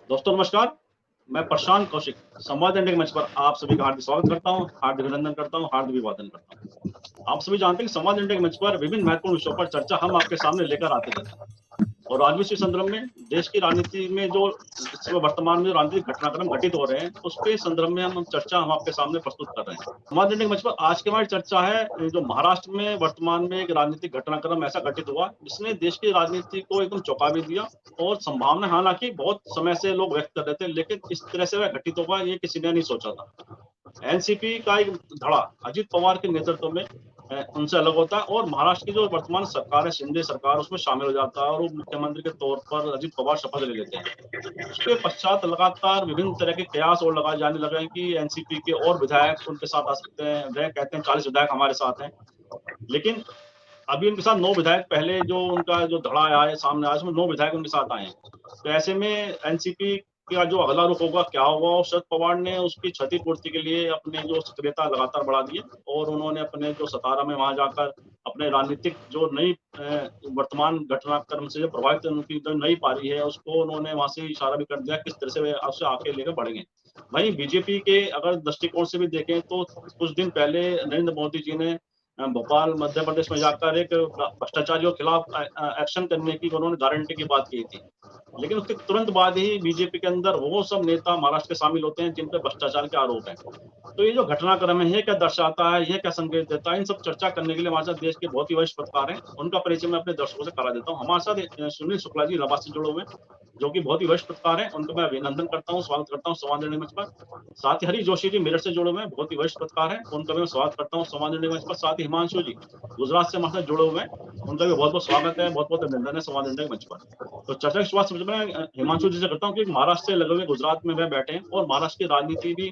दोस्तों नमस्कार, मैं प्रशांत कौशिक संवाद इंडिया के मंच पर आप सभी का हार्दिक स्वागत करता हूं, हार्दिक अभिनंदन करता हूं, हार्दिक अभिवादन करता हूं। आप सभी जानते हैं कि संवाद इंडिया के मंच पर विभिन्न महत्वपूर्ण विषयों पर चर्चा हम आपके सामने लेकर आते रहते हैं और आज भी इसी संदर्भ में देश की राजनीति में जो इस समय वर्तमान में जो राजनीतिक घटनाक्रम घटित हो रहे हैं, उसके संदर्भ में हम चर्चा हम आपके सामने प्रस्तुत कर रहे हैं। संवाद इंडिया के मंच पर आज की हमारी चर्चा है जो महाराष्ट्र में वर्तमान में एक राजनीतिक घटनाक्रम ऐसा घटित हुआ जिसने देश की राजनीति को एकदम चौंका भी दिया और संभावना हालांकि बहुत समय से लोग व्यक्त कर रहे थे, लेकिन इस तरह से वह घटित होगा ये किसी ने नहीं सोचा था। एनसीपी का एक धड़ा अजित पवार के नेतृत्व में उनसे अलग होता है और महाराष्ट्र की जो वर्तमान सरकार है, शिंदे सरकार, उसमें शामिल हो जाता है और वो मुख्यमंत्री के तौर पर अजित पवार शपथ ले लेते हैं। उसके पश्चात लगातार विभिन्न तरह के कयास और लगाए जाने लगे हैं कि एनसीपी के और विधायक उनके साथ आ सकते हैं। वह कहते हैं 40 विधायक हमारे साथ हैं, लेकिन अभी उनके साथ 9 विधायक, पहले जो उनका जो धड़ा आया है सामने आया, उसमें 9 विधायक उनके साथ आए हैं। तो ऐसे में एनसीपी का जो अगला रुख होगा क्या होगा, और शरद पवार ने उसकी क्षतिपूर्ति के लिए अपने जो सक्रियता लगातार बढ़ा दी है और उन्होंने अपने जो सतारा में वहां जाकर अपने राजनीतिक जो नई वर्तमान घटनाक्रम से जो प्रभावित उनकी जो नई पारी है उसको उन्होंने वहां से इशारा भी कर दिया किस तरह से वे उससे आगे लेकर बढ़ेंगे। वहीं बीजेपी के अगर दृष्टिकोण से भी देखें तो कुछ दिन पहले नरेंद्र मोदी जी ने भोपाल मध्य प्रदेश में जाकर एक भ्रष्टाचारियों के खिलाफ एक्शन करने की उन्होंने गारंटी की बात की थी, लेकिन उसके तुरंत बाद ही बीजेपी के अंदर वो सब नेता महाराष्ट्र के शामिल होते हैं जिन पर भ्रष्टाचार के आरोप हैं। तो ये जो घटनाक्रम है ये क्या दर्शाता है, ये क्या संकेत देता है, इन सब चर्चा करने के लिए हमारे साथ देश के बहुत ही वरिष्ठ पत्रकार हैं, उनका परिचय मैं अपने दर्शकों से करा देता हूँ। हमारे साथ सुनील शुक्ला जी इलाहाबाद से जुड़े हुए हैं, जो कि बहुत ही वरिष्ठ पत्रकार हैं, उनको मैं अभिनंदन करता हूँ, स्वागत करता हूँ संवाद इंडिया मंच पर। साथ ही हरी जोशी जी मेरठ से जुड़े हुए हैं, बहुत ही वरिष्ठ पत्रकार हैं, उनका भी मैं स्वागत करता हूँ संवाद इंडिया मंच पर। साथ ही हिमांशु जी गुजरात से हमारे साथ जुड़े हुए हैं, उनका भी बहुत बहुत स्वागत है, बहुत बहुत अभिनंदन है संवाद इंडिया मंच पर। तो चर्चा की शुरुआत सबसे पहले हिमांशु जी से करता हूँ कि महाराष्ट्र से लगे हुए गुजरात में वह बैठे हैं और महाराष्ट्र की राजनीति भी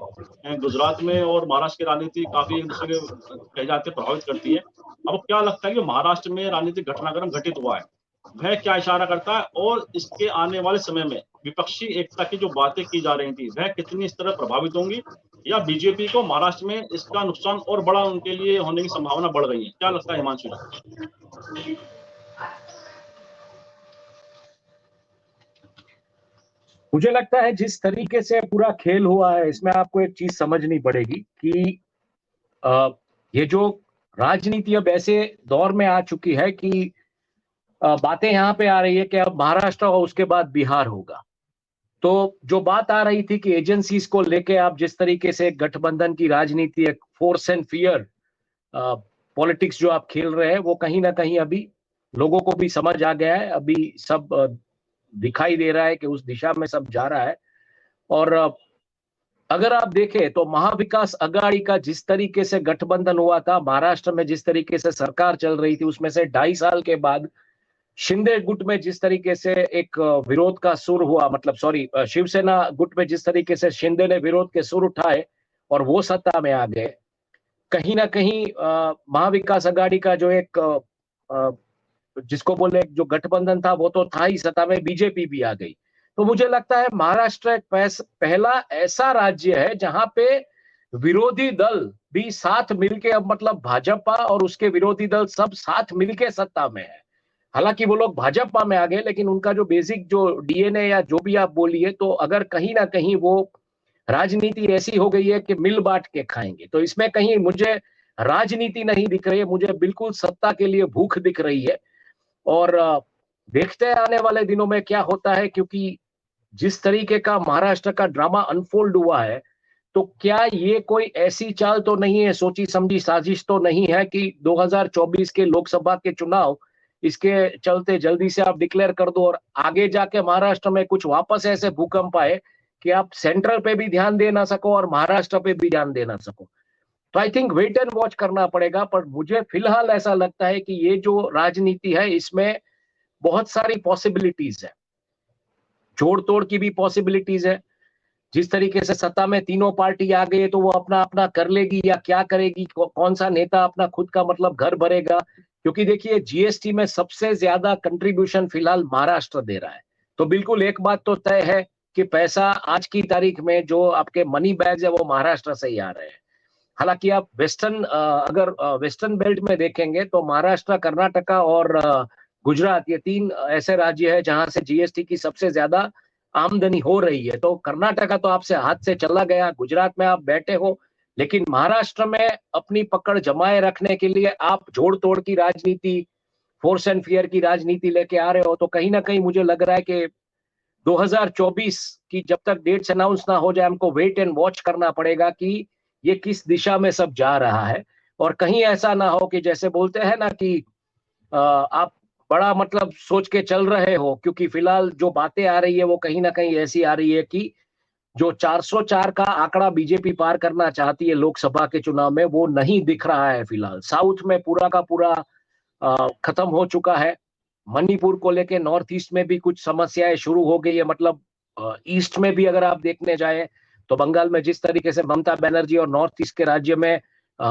गुजरात में और महाराष्ट्र की राजनीति काफी एक दूसरे के कहे जाते प्रभावित करती है। अब क्या लगता है कि महाराष्ट्र में राजनीतिक घटनाक्रम घटित हुआ है, वह क्या इशारा करता है और इसके आने वाले समय में विपक्षी एकता की जो बातें की जा रही थी वह कितनी इस तरह प्रभावित होंगी, या बीजेपी को महाराष्ट्र में इसका नुकसान और बड़ा उनके लिए होने की संभावना बढ़ गई है? क्या लगता है हिमांशु जी? मुझे लगता है जिस तरीके से पूरा खेल हुआ है इसमें आपको एक चीज समझनी पड़ेगी कि ये जो राजनीति अब ऐसे दौर में आ चुकी है कि बातें यहाँ पे आ रही है कि अब महाराष्ट्र और उसके बाद बिहार होगा। तो जो बात आ रही थी कि एजेंसीज को लेके आप जिस तरीके से गठबंधन की राजनीति, एक फोर्स एंड फियर पॉलिटिक्स जो आप खेल रहे हैं, वो कहीं ना कहीं अभी लोगों को भी समझ आ गया है, अभी सब दिखाई दे रहा है कि उस दिशा में सब जा रहा है। और अगर आप देखें तो महाविकास अघाड़ी का जिस तरीके से गठबंधन हुआ था, महाराष्ट्र में जिस तरीके से सरकार चल रही थी, उसमें से 2.5 साल के बाद शिंदे गुट में जिस तरीके से एक विरोध का सुर हुआ, मतलब सॉरी शिवसेना गुट में जिस तरीके से शिंदे ने विरोध के सुर उठाए और वो सत्ता में आ गए, कहीं ना कहीं महाविकास अघाड़ी का जो एक जिसको बोले जो गठबंधन था वो तो था ही, सत्ता में बीजेपी भी आ गई। तो मुझे लगता है महाराष्ट्र एक पहला ऐसा राज्य है जहां पे विरोधी दल भी साथ मिलके, अब मतलब भाजपा और उसके विरोधी दल सब साथ मिलके सत्ता में है। हालांकि वो लोग भाजपा में आ गए, लेकिन उनका जो बेसिक जो डीएनए या जो भी आप बोलिए, तो अगर कहीं ना कहीं वो राजनीति ऐसी हो गई है कि मिल बांट के खाएंगे, तो इसमें कहीं मुझे राजनीति नहीं दिख रही है, मुझे बिल्कुल सत्ता के लिए भूख दिख रही है। और देखते हैं आने वाले दिनों में क्या होता है, क्योंकि जिस तरीके का महाराष्ट्र का ड्रामा अनफोल्ड हुआ है, तो क्या ये कोई ऐसी चाल तो नहीं है, सोची समझी साजिश तो नहीं है कि 2024 के लोकसभा के चुनाव इसके चलते जल्दी से आप डिक्लेयर कर दो और आगे जाके महाराष्ट्र में कुछ वापस ऐसे भूकंप आए कि आप सेंट्रल पे भी ध्यान दे ना सको और महाराष्ट्र पे भी ध्यान दे ना सको। तो I think wait and watch करना पड़ेगा। पर मुझे फिलहाल ऐसा लगता है कि ये जो राजनीति है इसमें बहुत सारी पॉसिबिलिटीज है, जोड़ तोड़ की भी पॉसिबिलिटीज है। जिस तरीके से सत्ता में तीनों पार्टी आ गई तो वो अपना अपना कर लेगी या क्या करेगी, कौन सा नेता अपना खुद का मतलब घर भरेगा, क्योंकि देखिए जीएसटी में सबसे ज्यादा कंट्रीब्यूशन फिलहाल महाराष्ट्र दे रहा है। तो बिल्कुल एक बात तो तय है कि पैसा आज की तारीख में जो आपके मनी बैग्स है वो महाराष्ट्र से ही आ रहे हैं। हालांकि आप अगर वेस्टर्न बेल्ट में देखेंगे तो महाराष्ट्र, कर्नाटका और गुजरात, ये 3 ऐसे राज्य है जहां से जीएसटी की सबसे ज्यादा आमदनी हो रही है। तो कर्नाटका तो आपसे हाथ से चला गया, गुजरात में आप बैठे हो, लेकिन महाराष्ट्र में अपनी पकड़ जमाए रखने के लिए आप जोड़ तोड़ की राजनीति, फोर्स एंड फियर की राजनीति लेके आ रहे हो। तो कहीं ना कहीं मुझे लग रहा है कि 2024 की जब तक डेट्स अनाउंस ना हो जाए, हमको वेट एंड वॉच करना पड़ेगा कि ये किस दिशा में सब जा रहा है। और कहीं ऐसा ना हो कि जैसे बोलते हैं ना कि आप बड़ा मतलब सोच के चल रहे हो, क्योंकि फिलहाल जो बातें आ रही है वो कहीं ना कहीं ऐसी आ रही है कि जो 404 का आंकड़ा बीजेपी पार करना चाहती है लोकसभा के चुनाव में, वो नहीं दिख रहा है फिलहाल। साउथ में पूरा का पूरा खत्म हो चुका है। मणिपुर को लेके नॉर्थ ईस्ट में भी कुछ समस्याएं शुरू हो गई है। मतलब ईस्ट में भी अगर आप देखने जाए तो बंगाल में जिस तरीके से ममता बनर्जी और नॉर्थ ईस्ट के राज्य में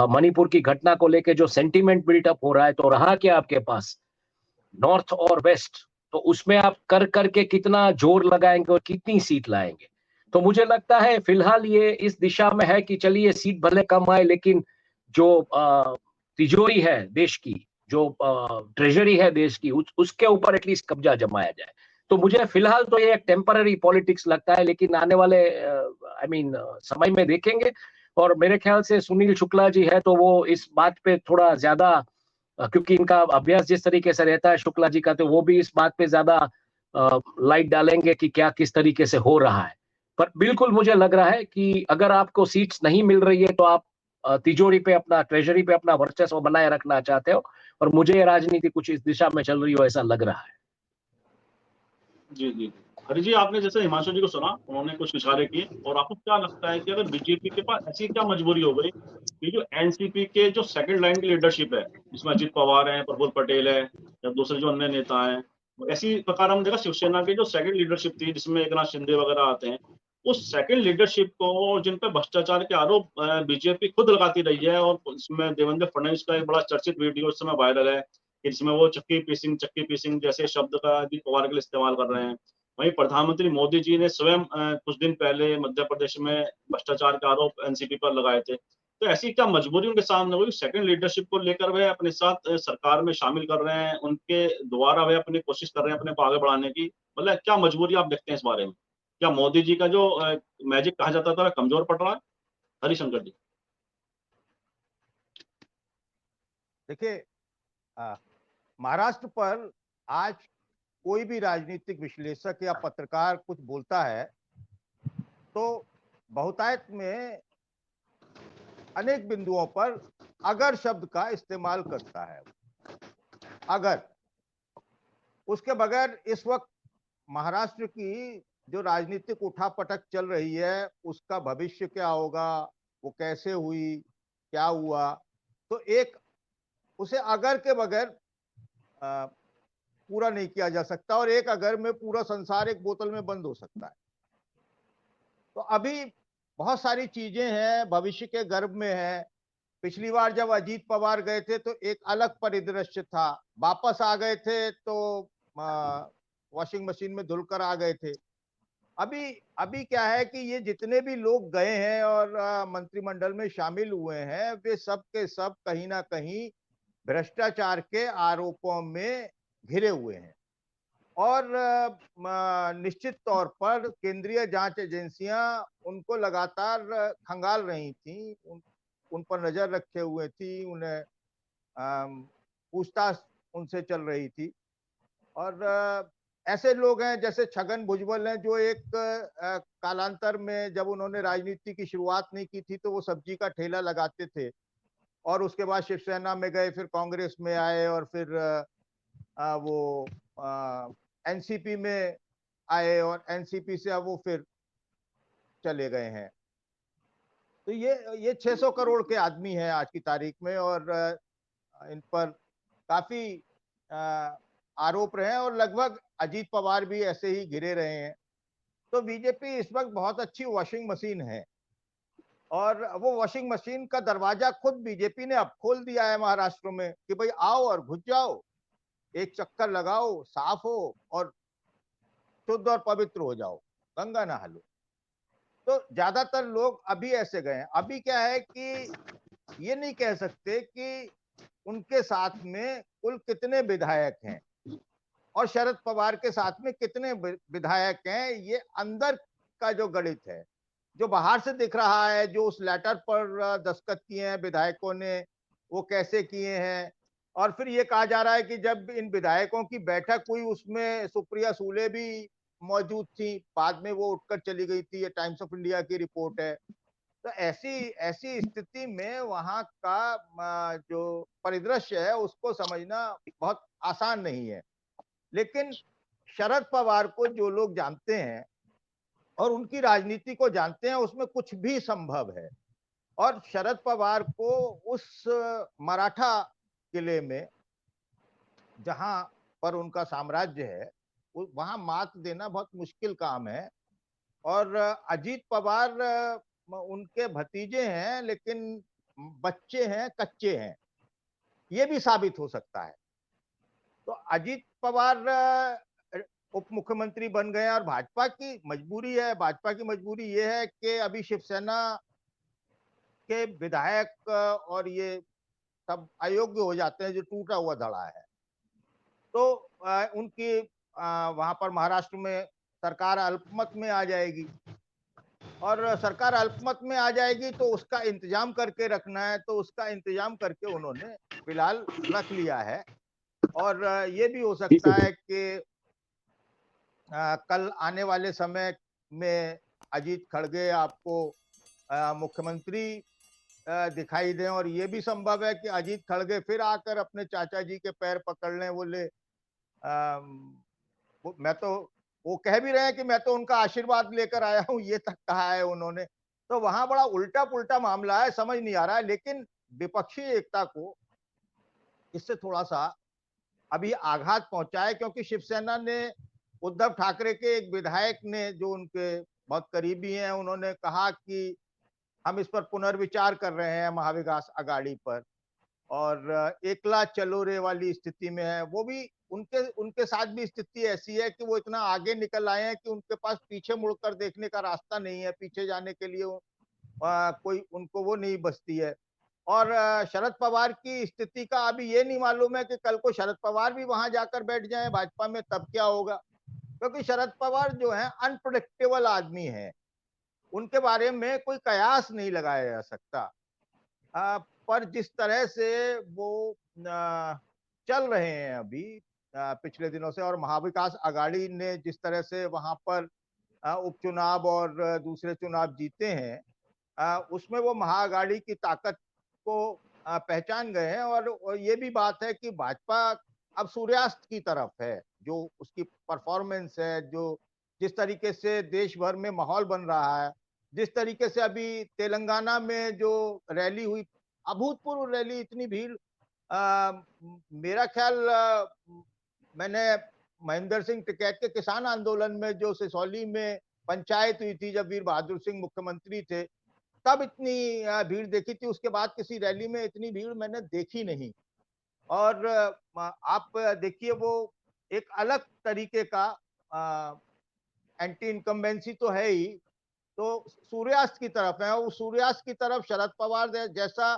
मणिपुर की घटना को लेके जो सेंटीमेंट बिल्टअप हो रहा है, तो रहा क्या आपके पास नॉर्थ और वेस्ट, तो उसमें आप कर करके कितना जोर लगाएंगे और कितनी सीट लाएंगे। तो मुझे लगता है फिलहाल ये इस दिशा में है कि चलिए सीट भले कम आए, लेकिन जो तिजोरी है देश की, जो ट्रेजरी है देश की, उसके ऊपर एटलीस्ट कब्जा जमाया जाए। तो मुझे फिलहाल तो ये एक टेम्पररी पॉलिटिक्स लगता है, लेकिन आने वाले समय में देखेंगे। और मेरे ख्याल से सुनील शुक्ला जी है तो वो इस बात पे थोड़ा ज्यादा, क्योंकि इनका अभ्यास जिस तरीके से रहता है शुक्ला जी का, तो वो भी इस बात पे ज्यादा लाइट डालेंगे कि क्या किस तरीके से हो रहा है। पर बिल्कुल मुझे लग रहा है कि अगर आपको सीट्स नहीं मिल रही है तो आप तिजोरी पे अपना, ट्रेजरी पे अपना वर्चस्व बनाए रखना चाहते हो, और मुझे राजनीति कुछ इस दिशा में चल रही हो ऐसा लग रहा है। जी, जी। हरि जी, आपने जैसे हिमांशु जी को सुना, उन्होंने कुछ इशारे किए, और आपको क्या लगता है कि अगर बीजेपी के पास ऐसी क्या मजबूरी हो गई कि जो एनसीपी के जो सेकंड लाइन की लीडरशिप है, जिसमें अजित पवार हैं, प्रफुल्ल पटेल है, या दूसरे जो अन्य नेता हैं, ऐसी प्रकार हम देखा शिवसेना की जो सेकंड लीडरशिप थी, जिसमें एकनाथ शिंदे वगैरह आते हैं, उस सेकंड लीडरशिप को जिन पे भ्रष्टाचार के आरोप बीजेपी खुद लगाती रही है, और इसमें देवेंद्र फडणवीस का एक बड़ा चर्चित वीडियो इस समय वायरल है, कि जिसमें वो चक्की पीसिंग जैसे शब्द का अजित पवार के लिए इस्तेमाल कर रहे हैं। वहीं प्रधानमंत्री मोदी जी ने स्वयं कुछ दिन पहले मध्य प्रदेश में भ्रष्टाचार के आरोप एनसीपी पर लगाए थे। तो ऐसी क्या मजबूरी उनके सामने हुई, सेकंड लीडरशिप को लेकर वे अपने साथ सरकार में शामिल कर रहे हैं, उनके द्वारा वे अपनी कोशिश कर रहे हैं अपने को आगे बढ़ाने की, मतलब क्या मजबूरी आप देखते हैं इस बारे में? क्या मोदी जी का जो मैजिक कहा जाता था वह कमजोर पड़ रहा है? हरिशंकर जी। देखिए, महाराष्ट्र पर आज कोई भी राजनीतिक विश्लेषक या पत्रकार कुछ बोलता है तो बहुतायत में अनेक बिंदुओं पर अगर शब्द का इस्तेमाल करता है। अगर उसके बगैर इस वक्त महाराष्ट्र की जो राजनीतिक उठापटक चल रही है उसका भविष्य क्या होगा, वो कैसे हुई, क्या हुआ, तो एक उसे अगर के बगैर पूरा नहीं किया जा सकता, और एक अगर में पूरा संसार एक बोतल में बंद हो सकता है। तो अभी बहुत सारी चीजें हैं, भविष्य के गर्भ में है। पिछली बार जब अजीत पवार गए थे तो एक अलग परिदृश्य था, वापस आ गए थे तो वॉशिंग मशीन में धुलकर आ गए थे। अभी अभी क्या है कि ये जितने भी लोग गए हैं और मंत्रिमंडल में शामिल हुए हैं, वे सब के सब कहीं ना कहीं भ्रष्टाचार के आरोपों में घिरे हुए हैं। और निश्चित तौर पर केंद्रीय जांच एजेंसियां उनको लगातार खंगाल रही थी, उन पर नजर रखे हुए थी, उन्हें पूछताछ उनसे चल रही थी। और ऐसे लोग हैं जैसे छगन भुजबल हैं, जो एक कालांतर में जब उन्होंने राजनीति की शुरुआत नहीं की थी तो वो सब्जी का ठेला लगाते थे, और उसके बाद शिवसेना में गए, फिर कांग्रेस में आए, और फिर वो एनसीपी में आए, और एनसीपी से अब वो फिर चले गए हैं। तो ये 600 करोड़ के आदमी हैं आज की तारीख में, और इन पर काफी आरोप रहे हैं, और लगभग अजीत पवार भी ऐसे ही घिरे रहे हैं। तो बीजेपी इस वक्त बहुत अच्छी वॉशिंग मशीन है, और वो वॉशिंग मशीन का दरवाजा खुद बीजेपी ने अब खोल दिया है महाराष्ट्र में कि भाई आओ और घुस जाओ, एक चक्कर लगाओ, साफ हो और शुद्ध और पवित्र हो जाओ, गंगा नहा लो। तो ज्यादातर लोग अभी ऐसे गए हैं। अभी क्या है कि ये नहीं कह सकते कि उनके साथ में कुल कितने विधायक हैं, और शरद पवार के साथ में कितने विधायक हैं, ये अंदर का जो गणित है, जो बाहर से दिख रहा है, जो उस लेटर पर दस्तखत किए हैं विधायकों ने, वो कैसे किए हैं। और फिर ये कहा जा रहा है कि जब इन विधायकों की बैठक हुई उसमें सुप्रिया सूले भी मौजूद थी, बाद में वो उठकर चली गई थी, ये टाइम्स ऑफ इंडिया की रिपोर्ट है। तो ऐसी ऐसी स्थिति में वहां का जो परिदृश्य है उसको समझना बहुत आसान नहीं है। लेकिन शरद पवार को जो लोग जानते हैं और उनकी राजनीति को जानते हैं, उसमें कुछ भी संभव है। और शरद पवार को उस मराठा किले में जहां पर उनका साम्राज्य है, वहां मात देना बहुत मुश्किल काम है। और अजीत पवार उनके भतीजे हैं, लेकिन बच्चे हैं, कच्चे हैं, ये भी साबित हो सकता है। तो अजीत पवार उप मुख्यमंत्री बन गए और भाजपा की मजबूरी है, भाजपा की मजबूरी ये है कि अभी शिवसेना के विधायक और ये सब अयोग्य हो जाते हैं, जो टूटा हुआ धड़ा है। तो उनकी वहां पर महाराष्ट्र में सरकार अल्पमत में आ जाएगी, और सरकार अल्पमत में आ जाएगी तो उसका इंतजाम करके रखना है, तो उसका इंतजाम करके उन्होंने फिलहाल रख लिया है। और ये भी हो सकता है कि कल आने वाले समय में अजीत खड़गे आपको मुख्यमंत्री दिखाई दें, और ये भी संभव है कि अजीत खड़गे फिर आकर अपने चाचा जी के पैर पकड़ लें, बोले मैं तो, वो कह भी रहे हैं कि मैं तो उनका आशीर्वाद लेकर आया हूं, ये तक कहा है उन्होंने। तो वहां बड़ा उल्टा पुल्टा मामला है, समझ नहीं आ रहा है। लेकिन विपक्षी एकता को इससे थोड़ा सा अभी आघात पहुंचा है, क्योंकि शिवसेना ने, उद्धव ठाकरे के एक विधायक ने जो उनके बहुत करीबी हैं, उन्होंने कहा कि हम इस पर पुनर्विचार कर रहे हैं महाविकास अघाड़ी पर, और एकला चलो रे वाली स्थिति में है। वो भी उनके उनके साथ भी स्थिति ऐसी है कि वो इतना आगे निकल आए हैं कि उनके पास पीछे मुड़कर देखने का रास्ता नहीं है, पीछे जाने के लिए कोई उनको वो नहीं बचती है। और शरद पवार की स्थिति का अभी ये नहीं मालूम है कि कल को शरद पवार भी वहां जाकर बैठ जाए भाजपा में, तब क्या होगा। क्योंकि शरद पवार जो है अनप्रेडिक्टेबल आदमी है, उनके बारे में कोई कयास नहीं लगाया जा सकता। पर जिस तरह से वो चल रहे हैं अभी पिछले दिनों से, और महाविकास अघाड़ी ने जिस तरह से वहां पर उपचुनाव और दूसरे चुनाव जीते हैं, उसमें वो महाअघाड़ी की ताकत को पहचान गए हैं। और ये भी बात है कि भाजपा अब सूर्यास्त की तरफ है, जो उसकी परफॉर्मेंस है, जो जिस तरीके से देश भर में माहौल बन रहा है, जिस तरीके से अभी तेलंगाना में जो रैली हुई, अभूतपूर्व रैली, इतनी भीड़, मेरा ख्याल मैंने महेंद्र सिंह टिकैत के किसान आंदोलन में जो सिसौली में पंचायत हुई थी, जब वीर बहादुर सिंह मुख्यमंत्री थे, तब इतनी भीड़ देखी थी। उसके बाद किसी रैली में इतनी भीड़ मैंने देखी नहीं। और आप देखिए, वो एक अलग तरीके का एंटी इनकम्बेंसी तो है ही, तो सूर्यास्त की तरफ है। उस सूर्यास्त की तरफ शरद पवार जैसा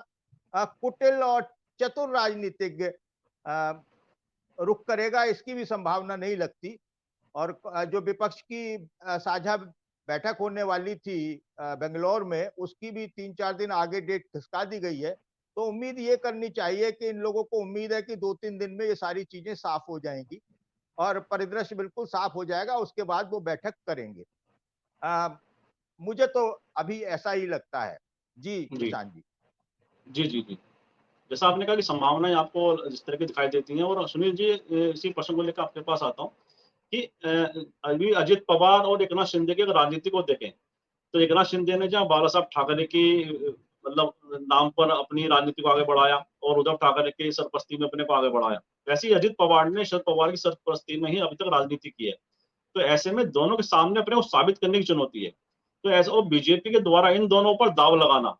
कुटिल और चतुर राजनीतिज्ञ रुख करेगा, इसकी भी संभावना नहीं लगती। और जो विपक्ष की साझा बैठक होने वाली थी बेंगलोर में, उसकी भी 3-4 दिन आगे डेट खिसका दी गई है। तो उम्मीद ये करनी चाहिए कि इन लोगों को उम्मीद है कि 2-3 दिन में ये सारी चीजें साफ हो जाएंगी और परिदृश्य बिल्कुल साफ हो जाएगा, उसके बाद वो बैठक करेंगे। मुझे तो अभी ऐसा ही लगता है। जी निशांत जी। जी जी जी जैसा आपने कहा कि संभावनाएं आपको जिस तरह की दिखाई देती हैं, और सुनील जी, इसी प्रश्न को लेकर आपके पास आता हूँ कि अभी अजित पवार और एकनाथ शिंदे की अगर राजनीति को देखें, तो एकनाथ शिंदे ने जहाँ बाला साहब ठाकरे की मतलब नाम पर अपनी राजनीति को आगे बढ़ाया और उद्धव ठाकरे की सरपरस्ती में अपने को आगे बढ़ाया, वैसे ही अजित पवार ने शरद पवार की सरपरस्ती में ही अभी तक राजनीति की है। तो ऐसे में दोनों के सामने अपने को साबित करने की चुनौती है। तो ऐसा, और बीजेपी के द्वारा इन दोनों पर दाव लगाना,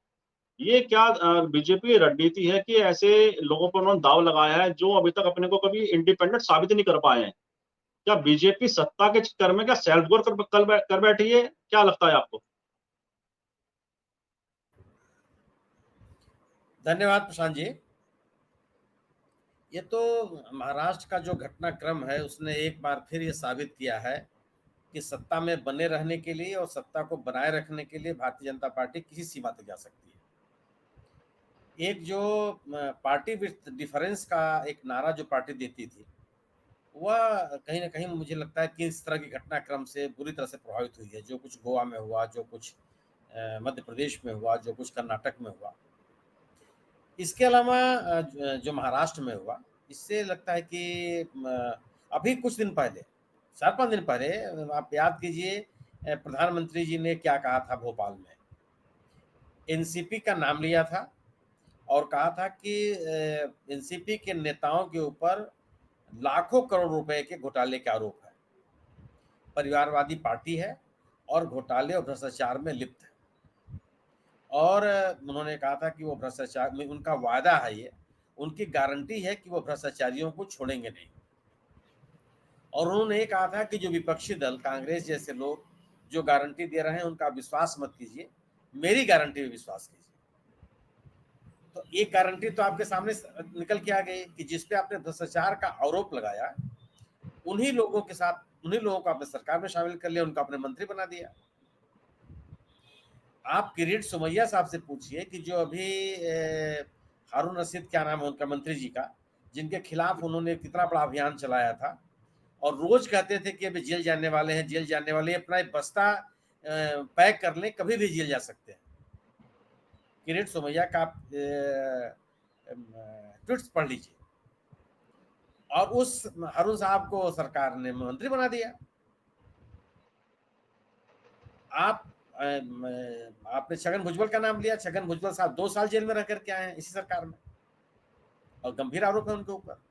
ये क्या बीजेपी की रणनीति है कि ऐसे लोगों पर उन्होंने दाव लगाया है जो अभी तक अपने को कभी इंडिपेंडेंट साबित नहीं कर पाए हैं? क्या बीजेपी सत्ता के चक्कर में क्या सेल्फ गोल कर बैठी है? क्या लगता है आपको? धन्यवाद प्रशांत जी। ये तो महाराष्ट्र का जो घटनाक्रम है उसने एक बार फिर ये साबित किया है कि सत्ता में बने रहने के लिए और सत्ता को बनाए रखने के लिए भारतीय जनता पार्टी किसी सीमा तक जा सकती है। एक जो पार्टी विथ डिफरेंस का एक नारा जो पार्टी देती थी, वह कहीं ना कहीं मुझे लगता है कि इस तरह की घटनाक्रम से बुरी तरह से प्रभावित हुई है। जो कुछ गोवा में हुआ, जो कुछ मध्य प्रदेश में हुआ, जो कुछ कर्नाटक में हुआ, इसके अलावा जो महाराष्ट्र में हुआ, इससे लगता है कि अभी कुछ दिन पहले, 4-5 दिन पहले, आप याद कीजिए प्रधानमंत्री जी ने क्या कहा था भोपाल में। एनसीपी का नाम लिया था और कहा था कि एनसीपी के नेताओं के ऊपर लाखों करोड़ रुपए के घोटाले के आरोप है, परिवारवादी पार्टी है और घोटाले और भ्रष्टाचार में लिप्त है। और उन्होंने कहा था कि वो भ्रष्टाचार में, उनका वादा है, ये उनकी गारंटी है कि वो भ्रष्टाचारियों को छोड़ेंगे नहीं। और उन्होंने ये कहा था कि जो विपक्षी दल, कांग्रेस जैसे लोग जो गारंटी दे रहे हैं उनका विश्वास मत कीजिए, मेरी गारंटी में विश्वास कीजिए। तो एक गारंटी तो आपके सामने निकल के आ गई कि जिसपे आपने भ्रष्टाचार का आरोप लगाया, उन्हीं लोगों के साथ, उन्हीं लोगों को आपने सरकार में शामिल कर लिया, उनको आपने मंत्री बना दिया। आप किरीट सोमैया साहब से पूछिए कि जो अभी हारून रशीद, क्या नाम है उनका, मंत्री जी का, जिनके खिलाफ उन्होंने कितना बड़ा अभियान चलाया था और रोज कहते थे कि अभी जेल जाने वाले हैं, जेल जाने वाले हैं, अपना बस्ता पैक कर लें, कभी भी जेल जा सकते हैं। किरीट सोमैया का आप ट्वीट्स पढ़ लीजिए। और उस हारून साहब को सरकार ने मंत्री बना दिया। आपने छगन भुजबल का नाम लिया। छगन भुजबल साहब 2 साल जेल में रह करके आए हैं इसी सरकार में, और गंभीर आरोप है उनके ऊपर।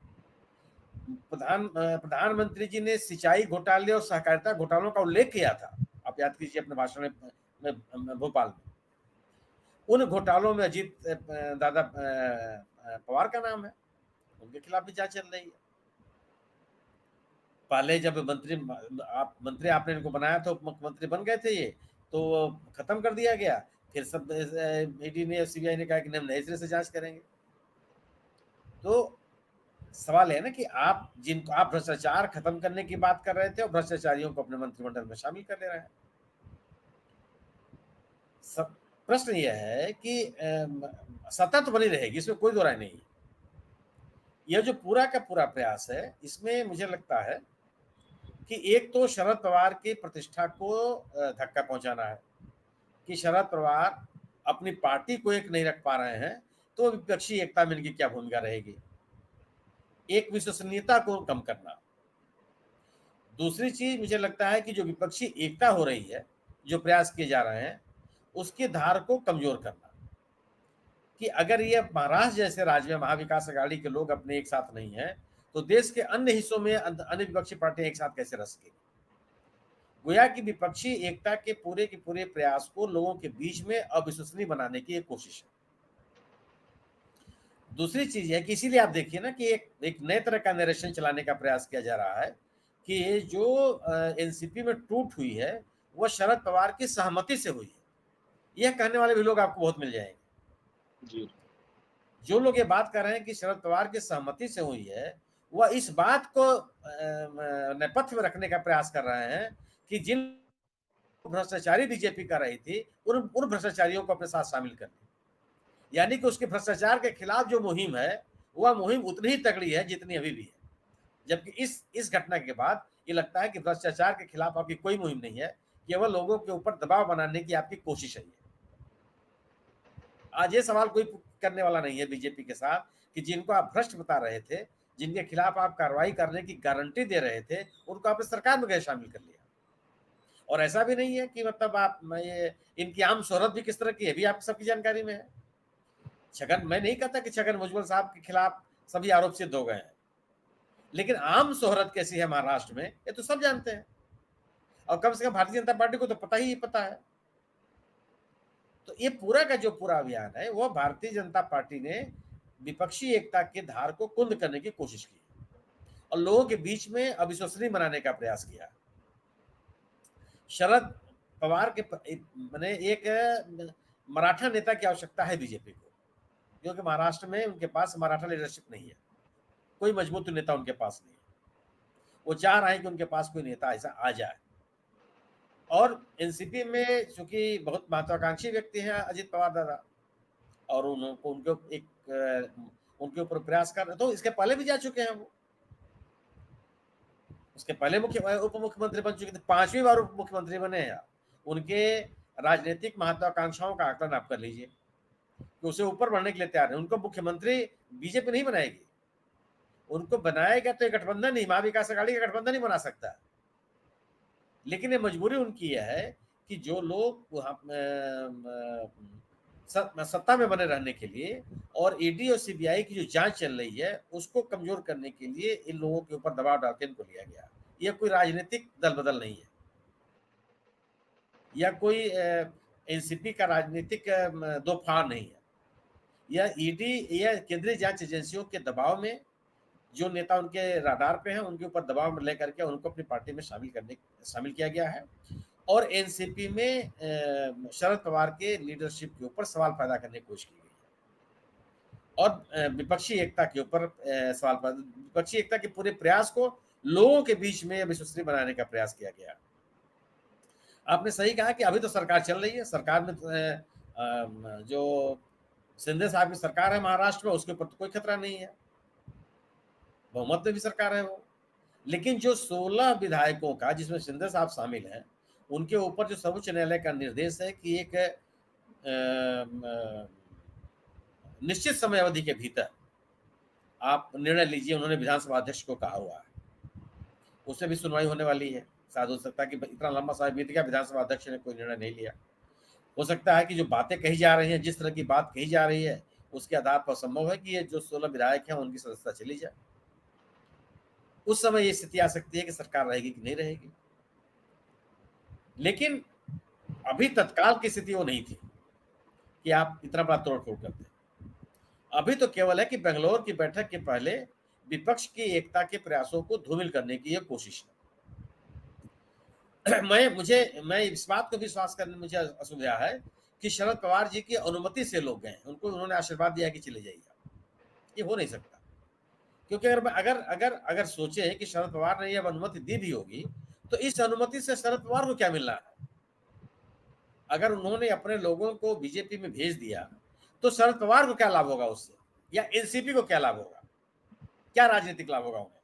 प्रधानमंत्री जी ने सिंचाई घोटाले और सहकारिता घोटालों का उल्लेख किया था, आप याद कीजिए अपने भाषण में भोपाल में। उन घोटालों में अजीत दादा पवार का नाम है, उनके खिलाफ भी जांच चल रही है। पहले जब मंत्री आपने इनको बनाया था, मुख्यमंत्री बन गए थे ये, तो खत्म कर दिया गया। फिर सब ईडी ने, सीबीआई ने कहा कि हम नए सिरे से जांच करेंगे। तो सवाल है ना कि आप भ्रष्टाचार खत्म करने की बात कर रहे थे और भ्रष्टाचारियों को अपने मंत्रिमंडल में शामिल कर ले रहे हैं। प्रश्न यह है कि सत्ता तो बनी रहेगी, इसमें कोई दो राय नहीं। यह जो पूरा का पूरा प्रयास है, इसमें मुझे लगता है कि एक तो शरद पवार की प्रतिष्ठा को धक्का पहुंचाना है कि शरद पवार अपनी पार्टी को एक नहीं रख पा रहे हैं, तो विपक्षी एकता में इनकी क्या भूमिका रहेगी। एक विश्वसनीयता को कम करना। दूसरी चीज मुझे लगता है कि जो विपक्षी एकता हो रही है, जो प्रयास किए जा रहे हैं, उसकी धार को कमजोर करना कि अगर ये महाराष्ट्र जैसे राज्य में महाविकास अघाड़ी के लोग अपने एक साथ नहीं है, तो देश के अन्य हिस्सों में अन्य विपक्षी पार्टियां एक साथ कैसे रह सकेंगी। गोया की विपक्षी एकता के पूरे प्रयास को लोगों के बीच में अविश्वसनीय बनाने की एक कोशिश है। दूसरी चीज है कि इसीलिए आप देखिए ना कि एक नए तरह का नरेशन चलाने का प्रयास किया जा रहा है कि जो एनसीपी में टूट हुई है वह शरद पवार की सहमति से हुई है। यह कहने वाले भी लोग आपको बहुत मिल जाएंगे जी। जो लोग ये बात कर रहे हैं कि शरद पवार की सहमति से हुई है, वह इस बात को नेपथ्य में रखने का प्रयास कर रहे हैं कि जिन भ्रष्टाचारी बीजेपी कर रही थी, उन भ्रष्टाचारियों को अपने साथ शामिल कर लिया। यानी कि उसके भ्रष्टाचार के खिलाफ जो मुहिम है, वह मुहिम उतनी ही तगड़ी है जितनी अभी भी है। जबकि इस घटना के बाद ये लगता है कि भ्रष्टाचार के खिलाफ आपकी कोई मुहिम नहीं है, केवल लोगों के ऊपर दबाव बनाने की आपकी कोशिश है। आज ये सवाल कोई करने वाला नहीं है बीजेपी के साथ कि जिनको आप भ्रष्ट बता रहे थे, जिनके खिलाफ आप कार्रवाई करने की गारंटी दे रहे थे, उनको आपने सरकार में गए शामिल कर लिया। और ऐसा भी नहीं है कि मतलब आप ये इनकी आम शोहरत भी किस तरह की है, भी आप सबकी जानकारी में है। मैं नहीं कहता कि छगन भुजबल साहब के खिलाफ सभी आरोप सिद्ध हो गए हैं, लेकिन आम शोहरत कैसी है महाराष्ट्र में, ये तो सब जानते हैं, और कम से कम भारतीय जनता पार्टी को तो पता ही पता है। तो ये पूरा का जो पूरा अभियान है, वो भारतीय जनता पार्टी ने विपक्षी एकता के धार को कुंद करने की कोशिश की और लोगों के बीच में अविश्वसनीय बनाने का प्रयास किया। शरद पवार के मैंने एक मराठा नेता की आवश्यकता है बीजेपी को, क्योंकि महाराष्ट्र में उनके पास मराठा लीडरशिप नहीं है। कोई मजबूत नेता उनके पास नहीं है। वो चाह रहे हैं कि उनके पास कोई नेता ऐसा आ जाए। और एनसीपी में चूंकि बहुत महत्वाकांक्षी व्यक्ति हैं अजित पवार दादा, और उनको उनके ऊपर प्रयास कर, तो इसके पहले भी जा चुके हैं वो, उसके पहले उप मुख्यमंत्री बन चुके थे, 5वीं बार उप मुख्यमंत्री बने हैं। उनके राजनीतिक महत्वाकांक्षाओं का आकलन आप कर लीजिए कि उसे ऊपर बढ़ने के लिए तैयार है। उनको मुख्यमंत्री बीजेपी नहीं बनाएगी, उनको बनाएगा तो गठबंधन नहीं, महाविकास अघाड़ी का गठबंधन नहीं बना सकता। लेकिन ये मजबूरी उनकी यह है कि जो लोग सत्ता में बने रहने के लिए और ईडी और सीबीआई की जो जांच चल रही है उसको कमजोर करने के लिए इन लोगों के ऊपर दबाव डाल के इनको लिया गया। यह कोई राजनीतिक दल बदल नहीं है, या कोई एनसीपी का राजनीतिक दो फाड़ नहीं है। यह ईडी या केंद्रीय जांच एजेंसियों के दबाव में जो नेता उनके राडार पे हैं उनके ऊपर दबाव में लेकर के उनको अपनी पार्टी में शामिल किया गया है। और एनसीपी में शरद पवार के लीडरशिप के ऊपर सवाल पैदा करने की कोशिश की गई है, और विपक्षी एकता के ऊपर विपक्षी एकता के पूरे प्रयास को लोगों के बीच में विश्वसनीय बनाने का प्रयास किया गया। आपने सही कहा कि अभी तो सरकार चल रही है, सरकार में जो शिंदे साहब की सरकार है महाराष्ट्र में, उसके ऊपर तो कोई खतरा नहीं है, बहुमत में भी सरकार है वो। लेकिन जो 16 विधायकों का, जिसमें शिंदे साहब शामिल हैं, उनके ऊपर जो सर्वोच्च न्यायालय का निर्देश है कि एक निश्चित समय अवधि के भीतर आप निर्णय लीजिए, उन्होंने विधानसभा अध्यक्ष को कहा हुआ है, उससे भी सुनवाई होने वाली है। शायद हो सकता है कि इतना लंबा समय बीत गया, विधानसभा अध्यक्ष ने कोई निर्णय नहीं लिया। हो सकता है कि जो बातें कही जा रही हैं, जिस तरह की बात कही जा रही है, उसके आधार पर संभव है कि ये जो 16 विधायक हैं उनकी सदस्यता चली जाए। उस समय ये स्थिति आ सकती है कि सरकार रहेगी कि नहीं रहेगी। लेकिन अभी तत्काल की स्थिति वो नहीं थी कि आप इतना बड़ा तोड़फोड़ करते। अभी तो केवल है कि बेंगलोर की बैठक के पहले विपक्ष की एकता के प्रयासों को धूमिल करने की यह कोशिश है। मैं इस बात को विश्वास करने में मुझे असुविधा है कि शरद पवार जी की अनुमति से लोग गए, उनको उन्होंने आशीर्वाद दिया कि चले जाइए। ये हो नहीं सकता, क्योंकि अगर सोचे कि शरद पवार ने यह अनुमति दी भी होगी तो इस अनुमति से शरद पवार को क्या मिलना है। अगर उन्होंने अपने लोगों को बीजेपी में भेज दिया तो शरद पवार को क्या लाभ होगा उससे, या एनसीपी को क्या लाभ होगा, क्या राजनीतिक लाभ होगा उन्हें।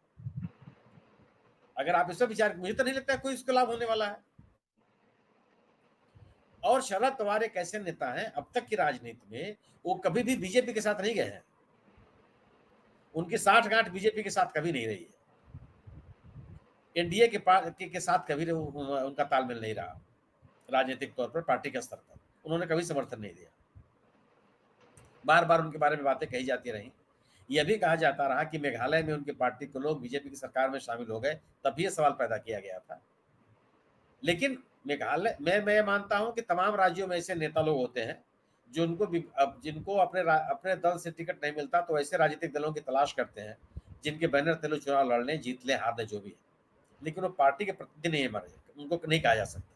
अगर आप इससे विचार, मुझे तो नहीं लगता कोई इसको लाभ होने वाला है। और शरद पवार एक ऐसे नेता हैं, अब तक की राजनीति में वो कभी भी बीजेपी के साथ नहीं गए हैं, उनकी साठगांठ बीजेपी के साथ कभी नहीं रही है, एनडीए के साथ कभी उनका तालमेल नहीं रहा राजनीतिक तौर पर, पार्टी के स्तर पर उन्होंने कभी समर्थन नहीं दिया। बार बार उनके बारे में बातें कही जाती रही। यह भी कहा जाता रहा कि मेघालय में उनकी पार्टी के लोग बीजेपी की सरकार में शामिल हो गए, तभी यह सवाल पैदा किया गया था। लेकिन मेघालय मैं मानता हूं कि तमाम राज्यों में ऐसे नेता लोग होते हैं जिनको अपने दल से टिकट नहीं मिलता तो ऐसे राजनीतिक दलों की तलाश करते हैं जिनके बैनर तले चुनाव लड़ने, जीत ले हार ले जो भी है, लेकिन वो पार्टी के प्रतिनिधि नहीं मरे, उनको नहीं कहा जा सकता।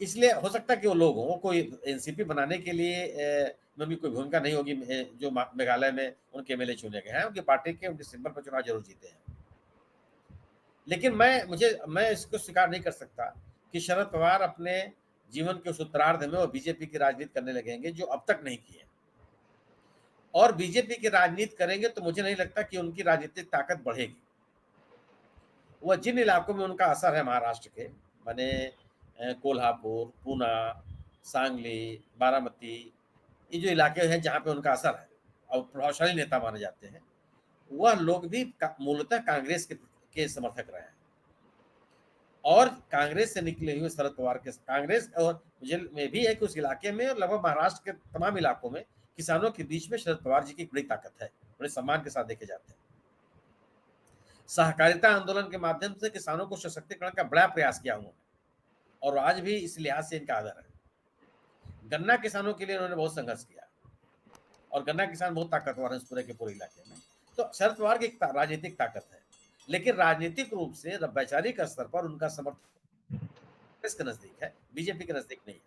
इसलिए हो सकता है कि वो लोग हों, कोई एनसीपी बनाने के लिए में भी कोई भूमिका नहीं होगी। जो मेघालय में उनके एमएलए चुने गए हैं, उनकी पार्टी के उनके सिंबल पर चुनाव जरूर जीते हैं। लेकिन मैं इसको स्वीकार नहीं कर सकता कि शरद पवार अपने जीवन के उस उत्तरार्ध में वो बीजेपी की राजनीति करने लगेंगे जो अब तक नहीं किए, और बीजेपी की राजनीति करेंगे तो मुझे नहीं लगता कि उनकी राजनीतिक ताकत बढ़ेगी। वह जिन इलाकों में उनका असर है, महाराष्ट्र के माने कोल्हापुर, पूना, सांगली, बारामती, ये जो इलाके हैं जहां पे उनका असर है और प्रभावशाली नेता माने जाते हैं, वह लोग भी मूलतः कांग्रेस के समर्थक रहे हैं। और कांग्रेस से निकले हुए शरद पवार के कांग्रेस, और मुझे में भी है कि उस इलाके में और लगभग महाराष्ट्र के तमाम इलाकों में किसानों के बीच में शरद पवार जी की बड़ी ताकत है, बड़े सम्मान के साथ देखे जाते हैं। सहकारिता आंदोलन के माध्यम से किसानों को सशक्तिकरण का बड़ा प्रयास किया उन्होंने, और आज भी इस लिहाज से इनका आदर है। गन्ना किसानों के लिए उन्होंने बहुत संघर्ष किया, और गन्ना किसान बहुत ताकतवर है इस पूरे के पूरे इलाके में। तो शरद पवार की राजनीतिक ताकत है, लेकिन राजनीतिक रूप से वैचारिक स्तर पर उनका समर्थन कांग्रेस के नजदीक है, बीजेपी के नजदीक नहीं है।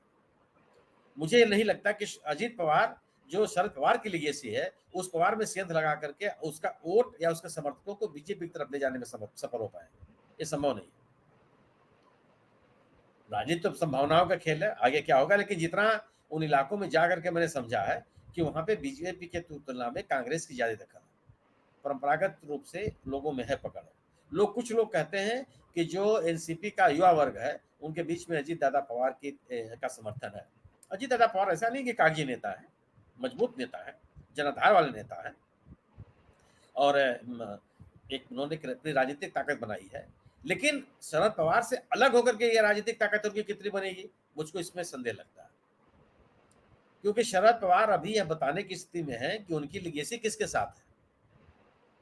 मुझे नहीं लगता कि अजित पवार जो शरद पवार की लीगेसी है, उस पवार में सेंध लगा करके उसका वोट या उसके समर्थकों को बीजेपी की तरफ ले जाने में सफल हो पाए। ये संभव नहीं। राजनीति तो संभावनाओं का खेल है, आगे क्या होगा। लेकिन जितना उन इलाकों में जा करके मैंने समझा है कि वहां पे बीजेपी के तुलना में कांग्रेस की ज्यादा दखल है, परंपरागत रूप से लोगों में है पकड़। कुछ लोग कहते हैं कि जो एनसीपी का युवा वर्ग है उनके बीच में अजीत दादा पवार का समर्थन है। अजीत दादा पवार ऐसा नहीं कि कागजी नेता है, मजबूत नेता है, जनाधार वाले नेता है, और एक उन्होंने अपनी राजनीतिक ताकत बनाई है। लेकिन शरद पवार से अलग होकर के ये राजनीतिक ताकत उनकी कितनी बनेगी, मुझको इसमें संदेह लगता है। क्योंकि शरद पवार अभी यह बताने की स्थिति में है कि उनकी लीगेसी किसके साथ है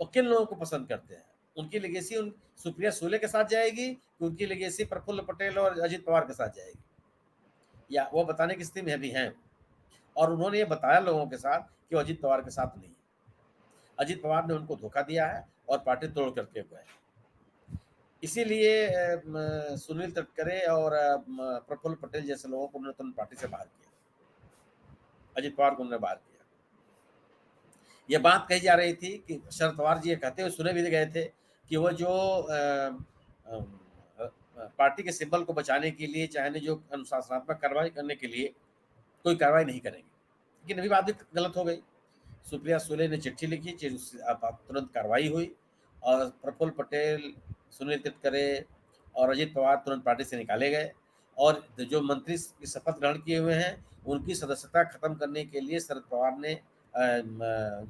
और किन लोगों को पसंद करते हैं। उनकी लीगेसी सुप्रिया सुले के साथ जाएगी कि उनकी लीगेसी प्रफुल्ल पटेल और अजीत पवार के साथ जाएगी, या वो बताने की स्थिति में अभी हैं। और उन्होंने ये बताया लोगों के साथ कि वो अजीत पवार के साथ नहीं है। अजीत पवार ने उनको धोखा दिया है और पार्टी तोड़ करके गए। इसीलिए सुनील तटकरे और प्रफुल्ल पटेल जैसे लोगों को उन्होंने पार्टी से बाहर किया, अजीत पवार को उन्होंने बाहर किया। यह बात कही जा रही थी कि शरद पवार जी ये कहते हुए सुने भी गए थे कि वो जो पार्टी के सिंबल को बचाने के लिए चाहे जो अनुशासनात्मक कार्रवाई करने के लिए कोई कार्रवाई नहीं करेंगे। लेकिन अभी बात भी गलत हो गई। सुप्रिया सुले ने चिट्ठी लिखी, तुरंत कार्रवाई हुई और प्रफुल्ल पटेल, सुनील तटकरे और अजीत पवार तुरंत पार्टी से निकाले गए। और जो मंत्री की शपथ ग्रहण किए हुए हैं उनकी सदस्यता खत्म करने के लिए शरद पवार ने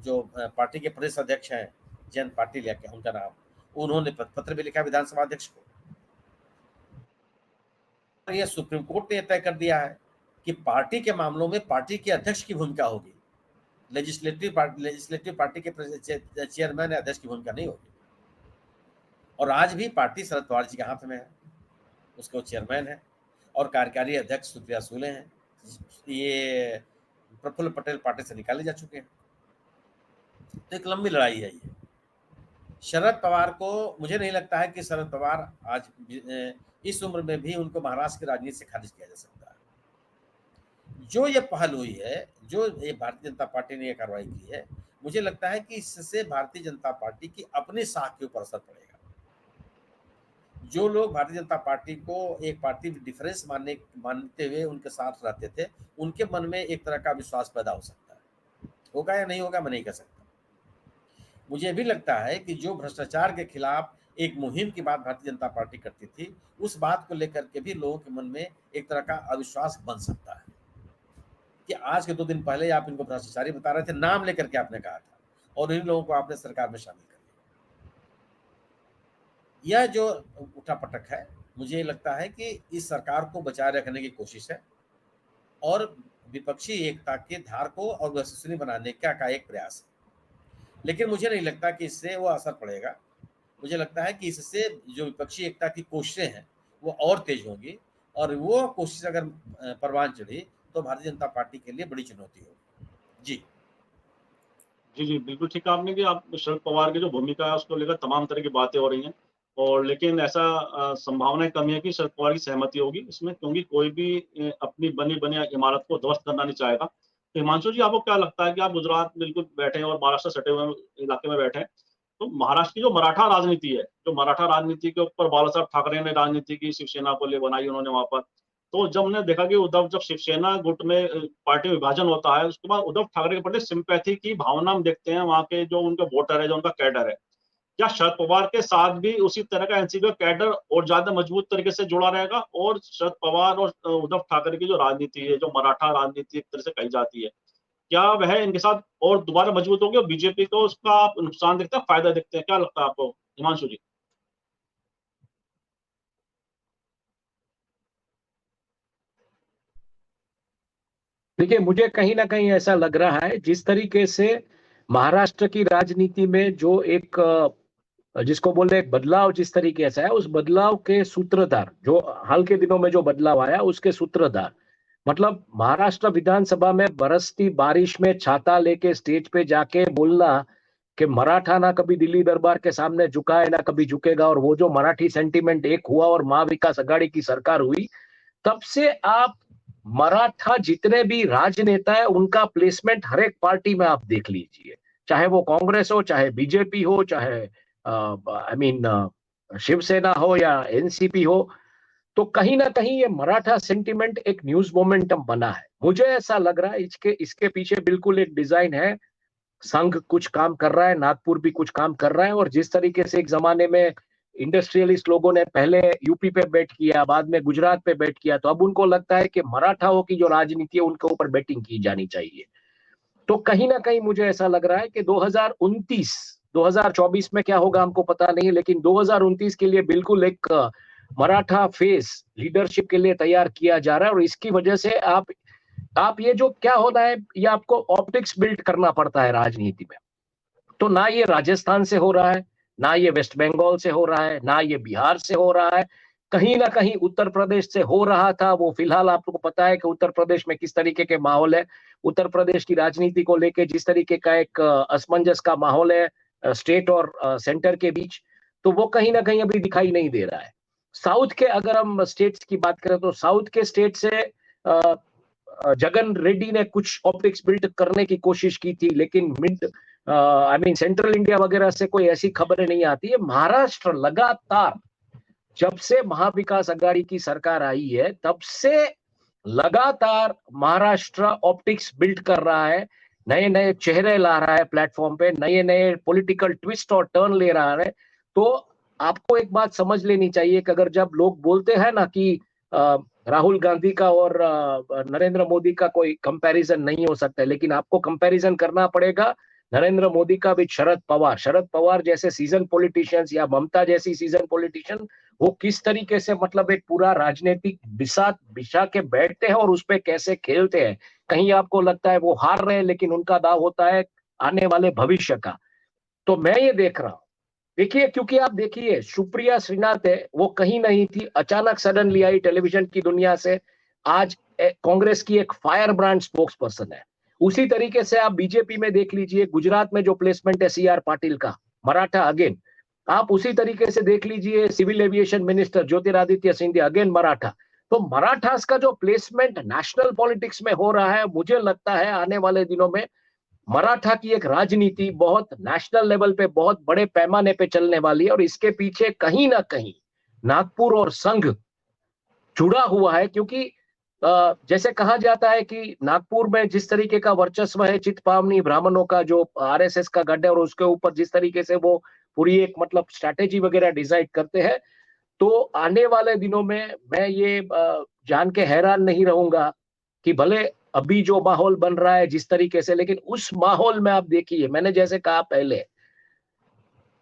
जो पार्टी के प्रदेश अध्यक्ष हैं, जैन पाटिल या क्या उनका नाम, उन्होंने पत्र भी लिखा विधानसभा अध्यक्ष को। यह सुप्रीम कोर्ट ने तय कर दिया है कि पार्टी के मामलों में पार्टी के अध्यक्ष की भूमिका होगी, लेजिस्लेटिव पार्टी के चेयरमैन या अध्यक्ष की भूमिका नहीं होगी। और आज भी पार्टी शरद पवार जी के हाथ में है, उसके वो चेयरमैन है और कार्यकारी अध्यक्ष सुप्रिया सुले हैं। ये प्रफुल्ल पटेल पार्टी से निकाले जा चुके हैं। तो एक लंबी लड़ाई है ये। शरद पवार को, मुझे नहीं लगता है कि शरद पवार आज इस उम्र में भी उनको महाराष्ट्र की राजनीति से खारिज किया जा सकता है। जो ये पहल हुई है, जो ये भारतीय जनता पार्टी ने ये कार्रवाई की है, मुझे लगता है कि इससे भारतीय जनता पार्टी की अपनी साख के ऊपर असर पड़ेगा। जो लोग भारतीय जनता पार्टी को एक पार्टी डिफरेंस मानते हुए उनके साथ रहते थे, उनके मन में एक तरह का विश्वास पैदा हो सकता है। होगा या नहीं होगा मैं नहीं कह सकता। मुझे भी लगता है कि जो भ्रष्टाचार के खिलाफ एक मुहिम की बात भारतीय जनता पार्टी करती थी, उस बात को लेकर के भी लोगों के मन में एक तरह का अविश्वास बन सकता है कि आज के 2 दिन पहले आप इनको भ्रष्टाचारी बता रहे थे, नाम लेकर के आपने कहा था, और इन लोगों को आपने सरकार में शामिल कर लिया। यह जो उठापटक है, मुझे लगता है कि इस सरकार को बचाए रखने की कोशिश है और विपक्षी एकता के धार को और विश्वसनीय बनाने का एक प्रयास है। लेकिन मुझे नहीं लगता कि इससे वो असर पड़ेगा। मुझे लगता है कि इससे जो विपक्षी एकता की कोशिशें हैं वो और तेज होंगी, और वो कोशिश अगर परवान चढ़ी तो भारतीय जनता पार्टी के लिए बड़ी चुनौती होगी। जी जी बिल्कुल ठीक कहा आपने कि आप शरद पवार की जो भूमिका है उसको लेकर तमाम तरह की बातें हो रही हैं, और लेकिन ऐसा संभावना कम है कि शरद पवार की सहमति होगी इसमें, क्योंकि कोई भी अपनी बनी इमारत को ध्वस्त करना नहीं चाहेगा। तो हिमांशु जी, आपको क्या लगता है कि आप गुजरात बिल्कुल बैठे हैं और महाराष्ट्र सटे हुए इलाके में बैठे हैं, तो महाराष्ट्र की जो मराठा राजनीति है, जो मराठा राजनीति के ऊपर बाला साहब ठाकरे ने राजनीति की शिवसेना को ले बनाई उन्होंने वहां पर, तो जब हमने देखा कि उद्धव, जब शिवसेना गुट में पार्टी विभाजन होता है, उसके बाद उद्धव ठाकरे के प्रति सिंपैथी की भावना हम देखते हैं वहां के जो उनके वोटर है, जो उनका कैडर है। क्या शरद पवार के साथ भी उसी तरह का एनसीपी का कैडर और ज्यादा मजबूत तरीके से जुड़ा रहेगा, और शरद पवार और उद्धव ठाकरे की जो राजनीति है, जो मराठा राजनीति एक तरह से कही जाती है, क्या वह इनके साथ और दोबारा मजबूत होगी और बीजेपी को उसका आप नुकसान देखते हैं, फायदा देखते हैं? क्या लगता है आपको हिमांशु जी? देखिए, मुझे कहीं ना कहीं ऐसा लग रहा है, जिस तरीके से महाराष्ट्र की राजनीति में जो एक जिसको बोल रहे बदलाव जिस तरीके से है, उस बदलाव के सूत्रधार, जो हाल के दिनों में जो बदलाव आया उसके सूत्रधार, मतलब महाराष्ट्र विधानसभा में बरसती बारिश में छाता लेके स्टेज पे जाके बोलना कि मराठा ना कभी दिल्ली दरबार के सामने झुका है ना कभी झुकेगा, और वो जो मराठी सेंटीमेंट एक हुआ और महाविकास आघाड़ी की सरकार हुई, तब से आप मराठा जितने भी राजनेता है उनका प्लेसमेंट हर एक पार्टी में आप देख लीजिए, चाहे वो कांग्रेस हो, चाहे बीजेपी हो, चाहे शिवसेना हो या एनसीपी हो, तो कहीं ना कहीं ये मराठा सेंटिमेंट एक न्यूज मोमेंटम बना है। मुझे ऐसा लग रहा है इसके पीछे बिल्कुल एक डिजाइन है। संघ कुछ काम कर रहा है, नागपुर भी कुछ काम कर रहा है, और जिस तरीके से एक जमाने में इंडस्ट्रियलिस्ट लोगों ने पहले यूपी पे बेट किया, बाद में गुजरात पे बेट किया, तो अब उनको लगता है कि मराठाओं की जो राजनीति है उनके ऊपर बेटिंग की जानी चाहिए। तो कहीं ना कहीं मुझे ऐसा लग रहा है कि 2029 2024 में क्या होगा हमको पता नहीं, लेकिन 2029 के लिए बिल्कुल एक मराठा फेस लीडरशिप के लिए तैयार किया जा रहा है। और इसकी वजह से आप ये जो क्या होना है, ये आपको ऑप्टिक्स बिल्ड करना पड़ता है राजनीति में। तो ना ये राजस्थान से हो रहा है, ना ये वेस्ट बंगाल से हो रहा है, ना ये बिहार से हो रहा है, कहीं ना कहीं उत्तर प्रदेश से हो रहा था। वो फिलहाल आपको पता है कि उत्तर प्रदेश में किस तरीके के माहौल है, उत्तर प्रदेश की राजनीति को लेके जिस तरीके का एक असमंजस का माहौल है स्टेट और सेंटर के बीच, तो वो कहीं ना कहीं अभी दिखाई नहीं दे रहा है। साउथ के अगर हम स्टेट्स की बात करें तो साउथ के स्टेट से जगन रेड्डी ने कुछ ऑप्टिक्स बिल्ड करने की कोशिश की थी, लेकिन सेंट्रल इंडिया वगैरह से कोई ऐसी खबरें नहीं आती है। महाराष्ट्र लगातार जब से महाविकास अघाड़ी की सरकार आई है तब से लगातार महाराष्ट्र ऑप्टिक्स बिल्ड कर रहा है, नए नए चेहरे ला रहा है प्लेटफॉर्म पे, नए नए पॉलिटिकल ट्विस्ट और टर्न ले रहा है। तो आपको एक बात समझ लेनी चाहिए कि अगर जब लोग बोलते हैं ना कि राहुल गांधी का और नरेंद्र मोदी का कोई कंपैरिजन नहीं हो सकता, लेकिन आपको कंपैरिजन करना पड़ेगा नरेंद्र मोदी का भी शरद पवार जैसे सीजन पॉलिटिशियंस या जैसी सीजन पॉलिटिशियन, वो किस तरीके से मतलब एक पूरा राजनीतिक बिछा के बैठते हैं और उस पर कैसे खेलते हैं। कहीं आपको लगता है वो हार रहे हैं, लेकिन उनका दाव होता है आने वाले भविष्य का। तो मैं ये देख रहा हूं, देखिए, क्योंकि आप देखिए सुप्रिया श्रीनाथ है, वो कहीं नहीं थी, अचानक सडनली आई टेलीविजन की दुनिया से, आज कांग्रेस की एक फायर ब्रांड स्पोक्स पर्सन है। उसी तरीके से आप बीजेपी में देख लीजिए, गुजरात में जो प्लेसमेंट है सीआर पाटिल का, मराठा अगेन। आप उसी तरीके से देख लीजिए civil aviation minister Jyotiraditya Scindia, again Maratha. तो मराठास का जो प्लेसमेंट नेशनल पॉलिटिक्स में हो रहा है, मुझे लगता है आने वाले दिनों में मराठा की एक राजनीति बहुत नेशनल लेवल पे बहुत बड़े पैमाने पे चलने वाली है। और इसके पीछे कहीं ना कहीं नागपुर और संघ जुड़ा हुआ है, क्योंकि जैसे कहा जाता है कि नागपुर में जिस तरीके का वर्चस्व है चित्तपावनी ब्राह्मणों का, जो आरएसएस का गढ़ है, और उसके ऊपर जिस तरीके से वो पूरी एक मतलब स्ट्रैटेजी वगैरह डिसाइड करते हैं, तो आने वाले दिनों में मैं ये जान के हैरान नहीं रहूंगा कि भले अभी जो माहौल बन रहा है जिस तरीके से, लेकिन उस माहौल में आप देखिए, मैंने जैसे कहा पहले,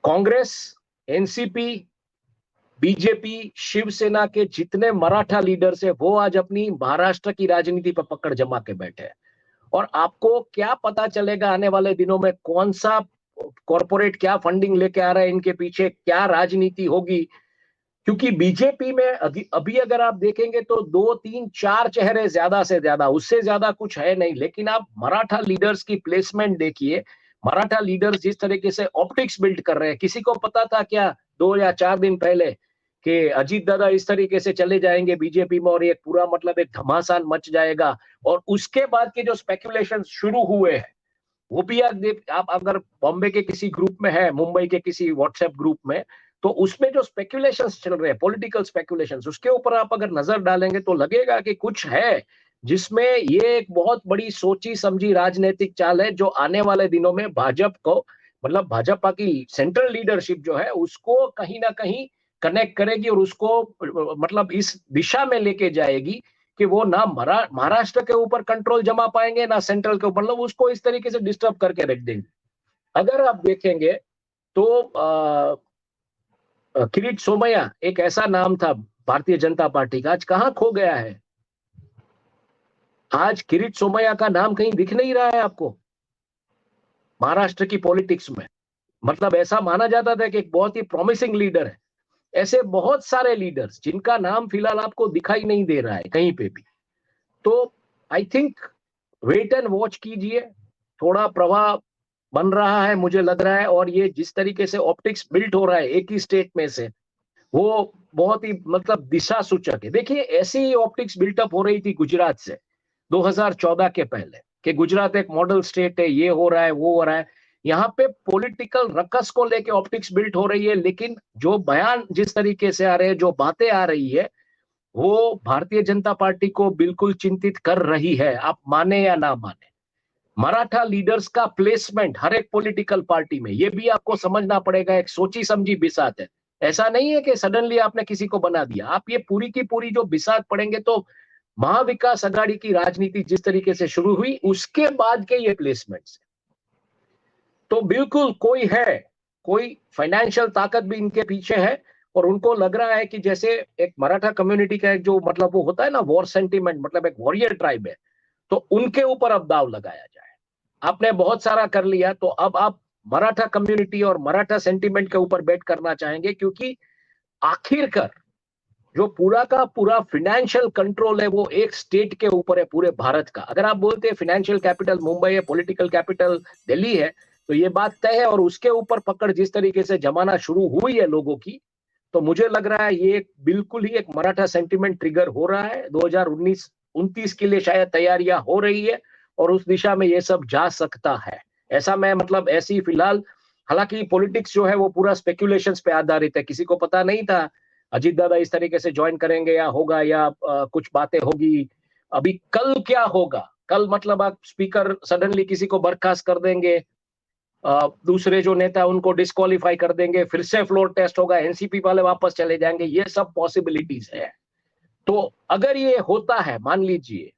कांग्रेस, एनसीपी, बीजेपी, शिवसेना के जितने मराठा लीडर्स है वो आज अपनी महाराष्ट्र की राजनीति पर पकड़ जमा के बैठे हैं। और आपको क्या पता चलेगा आने वाले दिनों में कौन सा कॉर्पोरेट क्या फंडिंग लेके आ रहा है, इनके पीछे क्या राजनीति होगी। क्योंकि बीजेपी में अभी अगर आप देखेंगे तो 2, 3, 4 चेहरे ज्यादा से ज्यादा, उससे ज्यादा कुछ है नहीं। लेकिन आप मराठा लीडर्स की प्लेसमेंट देखिए, मराठा लीडर्स जिस तरीके से ऑप्टिक्स बिल्ड कर रहे हैं। किसी को पता था क्या 2 या 4 दिन पहले कि अजीत दादा इस तरीके से चले जाएंगे बीजेपी में और ये पूरा मतलब एक घमासान मच जाएगा। और उसके बाद के जो स्पेकुलेशन शुरू हुए हैं वो भी आप अगर बॉम्बे के किसी ग्रुप में है, मुंबई के किसी व्हाट्सएप ग्रुप में, तो उसमें जो स्पेकुलेशंस चल रहे हैं, पॉलिटिकल स्पेकुलेशंस, उसके ऊपर आप अगर नजर डालेंगे तो लगेगा कि कुछ है जिसमें ये एक बहुत बड़ी सोची समझी राजनीतिक चाल है, जो आने वाले दिनों में भाजपा को मतलब भाजपा की सेंट्रल लीडरशिप जो है उसको कहीं ना कहीं कनेक्ट करेगी और उसको मतलब इस दिशा में लेके जाएगी कि वो ना महाराष्ट्र के ऊपर कंट्रोल जमा पाएंगे ना सेंट्रल के ऊपर, मतलब उसको इस तरीके से डिस्टर्ब करके रख देंगे। अगर आप देखेंगे तो किरीट सोमैया एक ऐसा नाम था भारतीय जनता पार्टी का, आज कहां खो गया है। आज किरीट सोमैया का नाम कहीं दिख नहीं रहा है आपको महाराष्ट्र की पॉलिटिक्स में। मतलब ऐसा माना जाता था कि एक बहुत ही प्रॉमिसिंग लीडर है। ऐसे बहुत सारे लीडर्स जिनका नाम फिलहाल आपको दिखाई नहीं दे रहा है कहीं पे भी। तो I think wait and watch कीजिए, थोड़ा प्रभाव बन रहा है मुझे लग रहा है। और ये जिस तरीके से ऑप्टिक्स बिल्ट हो रहा है एक ही स्टेट में से, वो बहुत ही मतलब दिशा सूचक है। देखिए ऐसी ही ऑप्टिक्स बिल्टअप हो रही थी गुजरात से 2014 के पहले कि गुजरात एक मॉडल स्टेट है, ये हो रहा है, वो हो रहा है। यहाँ पे पॉलिटिकल रकस को लेके ऑप्टिक्स बिल्ट हो रही है, लेकिन जो बयान जिस तरीके से आ रहे हैं, जो बातें आ रही है, वो भारतीय जनता पार्टी को बिल्कुल चिंतित कर रही है, आप माने या ना माने। मराठा लीडर्स का प्लेसमेंट हर एक पॉलिटिकल पार्टी में, ये भी आपको समझना पड़ेगा, एक सोची समझी बिसात है। ऐसा नहीं है कि सडनली आपने किसी को बना दिया। आप ये पूरी की पूरी जो बिसात पढ़ेंगे तो महाविकास अघाड़ी की राजनीति जिस तरीके से शुरू हुई उसके बाद के ये प्लेसमेंट्स, तो बिल्कुल कोई फाइनेंशियल ताकत भी इनके पीछे है। और उनको लग रहा है कि जैसे एक मराठा कम्युनिटी का एक जो मतलब वो होता है ना वॉर सेंटिमेंट, मतलब एक वॉरियर ट्राइब है, तो उनके ऊपर अब दाव लगाया जाए। आपने बहुत सारा कर लिया, तो अब आप मराठा कम्युनिटी और मराठा सेंटिमेंट के ऊपर बेट करना चाहेंगे, क्योंकि आखिरकार जो पूरा का पूरा फाइनेंशियल कंट्रोल है वो एक स्टेट के ऊपर है, पूरे भारत का। अगर आप बोलते हैं फाइनेंशियल कैपिटल मुंबई है, पॉलिटिकल कैपिटल दिल्ली है, तो ये बात तय है। और उसके ऊपर पकड़ जिस तरीके से जमाना शुरू हुई है लोगों की, तो मुझे लग रहा है ये बिल्कुल ही एक मराठा सेंटिमेंट ट्रिगर हो रहा है। 2019-29 के लिए शायद तैयारियां हो रही है और उस दिशा में ये सब जा सकता है। ऐसा मैं मतलब ऐसी फिलहाल, हालांकि पॉलिटिक्स जो है वो पूरा स्पेक्यूलेशंस पे आधारित है, किसी को पता नहीं था अजीत दादा इस तरीके से ज्वाइन करेंगे या होगा या कुछ बातें होगी। अभी कल क्या होगा, कल मतलब आप स्पीकर सडनली किसी को बर्खास्त कर देंगे, दूसरे जो नेता उनको डिस्क्वालीफाई कर देंगे, फिर से फ्लोर टेस्ट होगा, एनसीपी वाले वापस चले जाएंगे, ये सब पॉसिबिलिटीज है। तो अगर ये होता है मान लीजिए,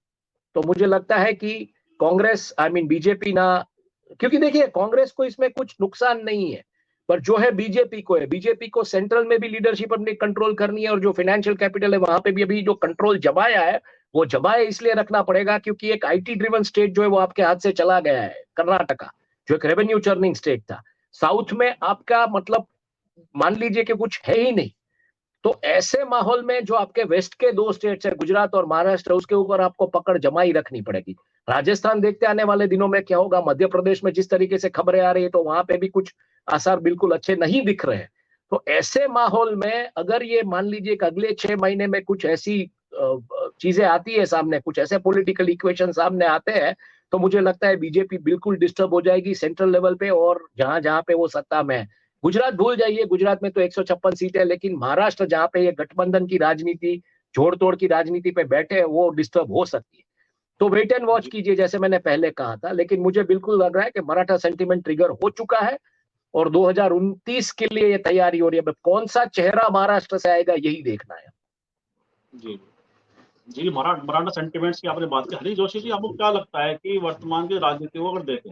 तो मुझे लगता है कि कांग्रेस बीजेपी ना, क्योंकि देखिए कांग्रेस को इसमें कुछ नुकसान नहीं है, पर जो है बीजेपी को है। बीजेपी को सेंट्रल में भी लीडरशिप अपनी कंट्रोल करनी है और जो फाइनेंशियल कैपिटल है वहां पे भी अभी जो कंट्रोल जमाया है वो जमाए इसलिए रखना पड़ेगा क्योंकि एक आईटी ड्रिवन स्टेट जो है वो आपके हाथ से चला गया है, कर्नाटका जो एक रेवेन्यू चर्निंग स्टेट था। साउथ में आपका मतलब मान लीजिए कि कुछ है ही नहीं। तो ऐसे माहौल में जो आपके वेस्ट के दो स्टेट्स है, गुजरात और महाराष्ट्र, उसके ऊपर आपको पकड़ जमाई रखनी पड़ेगी। राजस्थान देखते आने वाले दिनों में क्या होगा। मध्य प्रदेश में जिस तरीके से खबरें आ रही है तो वहां पे भी कुछ आसार बिल्कुल अच्छे नहीं दिख रहे हैं। तो ऐसे माहौल में अगर ये मान लीजिए कि अगले 6 महीने में कुछ ऐसी चीजें आती है सामने, कुछ ऐसे पॉलिटिकल इक्वेशन सामने आते हैं, तो मुझे लगता है बीजेपी बिल्कुल डिस्टर्ब हो जाएगी सेंट्रल लेवल पे और जहां जहां पे वो सत्ता में है। गुजरात भूल जाइए, गुजरात में तो 156 सीटें, लेकिन महाराष्ट्र जहां पे ये गठबंधन की राजनीति, जोड़ तोड़ की राजनीति पे बैठे हैं, वो डिस्टर्ब हो सकती है। तो वेट एंड वॉच कीजिए जैसे मैंने पहले कहा था, लेकिन मुझे बिल्कुल लग रहा है कि मराठा सेंटिमेंट ट्रिगर हो चुका है और 2029 के लिए ये तैयारी हो रही है। कौन सा चेहरा महाराष्ट्र से आएगा यही देखना है। जी जी, मराठा सेंटिमेंट्स की आपने बात की। हरीश जोशी जी, आपको क्या लगता है कि वर्तमान की राजनीति को अगर देखें,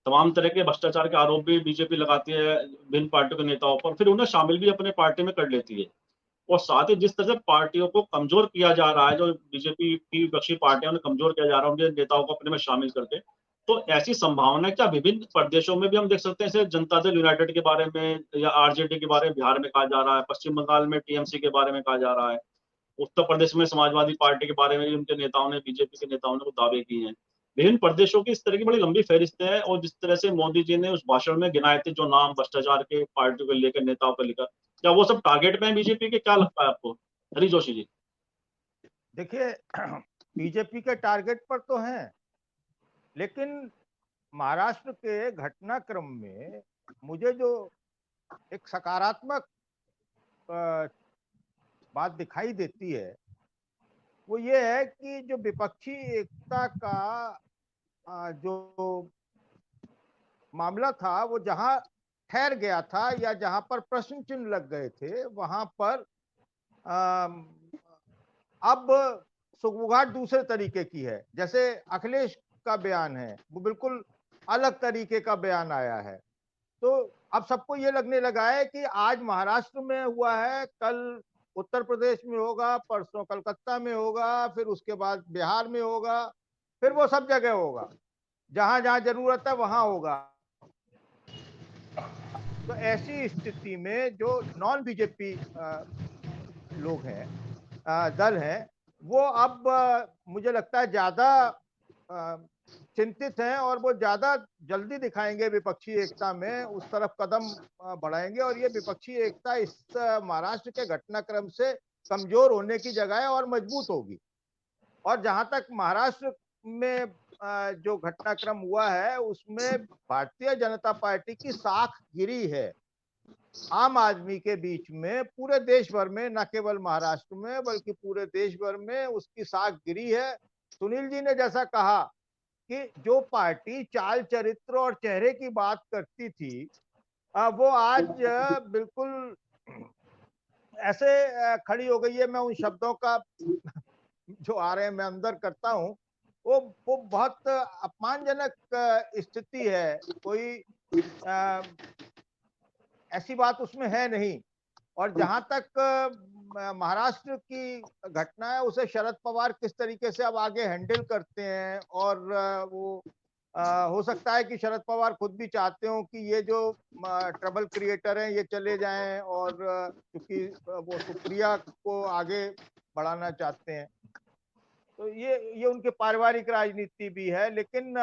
तमाम तरह के भ्रष्टाचार के आरोप भी बीजेपी लगाती है विभिन्न पार्टियों के नेताओं पर, फिर उन्हें शामिल भी अपने पार्टी में कर लेती है। और साथ ही जिस तरह से पार्टियों को कमजोर किया जा रहा है, जो बीजेपी की विपक्षी पार्टियां उन्हें कमजोर किया जा रहा है उनके नेताओं को अपने में शामिल करके, तो ऐसी संभावना है क्या विभिन्न प्रदेशों में भी हम देख सकते हैं? जैसे जनता दल यूनाइटेड के बारे में या आरजेडी के बारे में बिहार में कहा जा रहा है, पश्चिम बंगाल में टीएमसी के बारे में कहा जा रहा है, उत्तर प्रदेश में समाजवादी पार्टी के बारे में भी उनके नेताओं ने, बीजेपी के नेताओं ने दावे किए हैं। विभिन्न प्रदेशों की इस तरह की बड़ी लंबी फहरिस्त है। और जिस तरह से मोदी जी ने उस भाषण में गिनाए थे जो नाम भ्रष्टाचार के पार्टियों को लेकर, नेताओं को लेकर, क्या वो सब टारगेट पे है बीजेपी के? क्या लगता है आपको हरीश जोशी जी? देखिए बीजेपी के टारगेट पर तो हैं, लेकिन महाराष्ट्र के घटनाक्रम में मुझे जो एक सकारात्मक बात दिखाई देती है वो ये है कि जो विपक्षी एकता का जो मामला था वो जहां ठहर गया था या जहां पर प्रश्न चिन्ह लग गए थे, वहां पर अब सुगबुगाहट दूसरे तरीके की है। जैसे अखिलेश का बयान है वो बिल्कुल अलग तरीके का बयान आया है। तो अब सबको ये लगने लगा है कि आज महाराष्ट्र में हुआ है, कल उत्तर प्रदेश में होगा, परसों कलकत्ता में होगा, फिर उसके बाद बिहार में होगा, फिर वो सब जगह होगा, जहां जहां जरूरत है वहां होगा। तो ऐसी स्थिति में जो नॉन बीजेपी लोग हैं, दल हैं, वो अब मुझे लगता है ज्यादा चिंतित हैं और वो ज्यादा जल्दी दिखाएंगे विपक्षी एकता में, उस तरफ कदम बढ़ाएंगे और ये विपक्षी एकता इस महाराष्ट्र के घटनाक्रम से कमजोर होने की जगह है और मजबूत होगी। और जहां तक महाराष्ट्र में जो घटनाक्रम हुआ है उसमें भारतीय जनता पार्टी की साख गिरी है आम आदमी के बीच में, पूरे देश भर में, न केवल महाराष्ट्र में बल्कि पूरे देश भर में उसकी साख गिरी है। सुनील जी ने जैसा कहा कि जो पार्टी चाल चरित्र और चेहरे की बात करती थी वो आज बिल्कुल ऐसे खड़ी हो गई है। मैं उन शब्दों का जो आ रहे हैं मैं अंदर करता हूँ, वो बहुत अपमानजनक स्थिति है। कोई ऐसी बात उसमें है नहीं। और जहां तक महाराष्ट्र की घटना है उसे शरद पवार किस तरीके से अब आगे हैंडल करते हैं, और वो हो सकता है कि शरद पवार खुद भी चाहते हो कि ये जो ट्रबल क्रिएटर हैं ये चले जाएं, और क्योंकि वो सुप्रिया को आगे बढ़ाना चाहते हैं, तो ये उनके पारिवारिक राजनीति भी है। लेकिन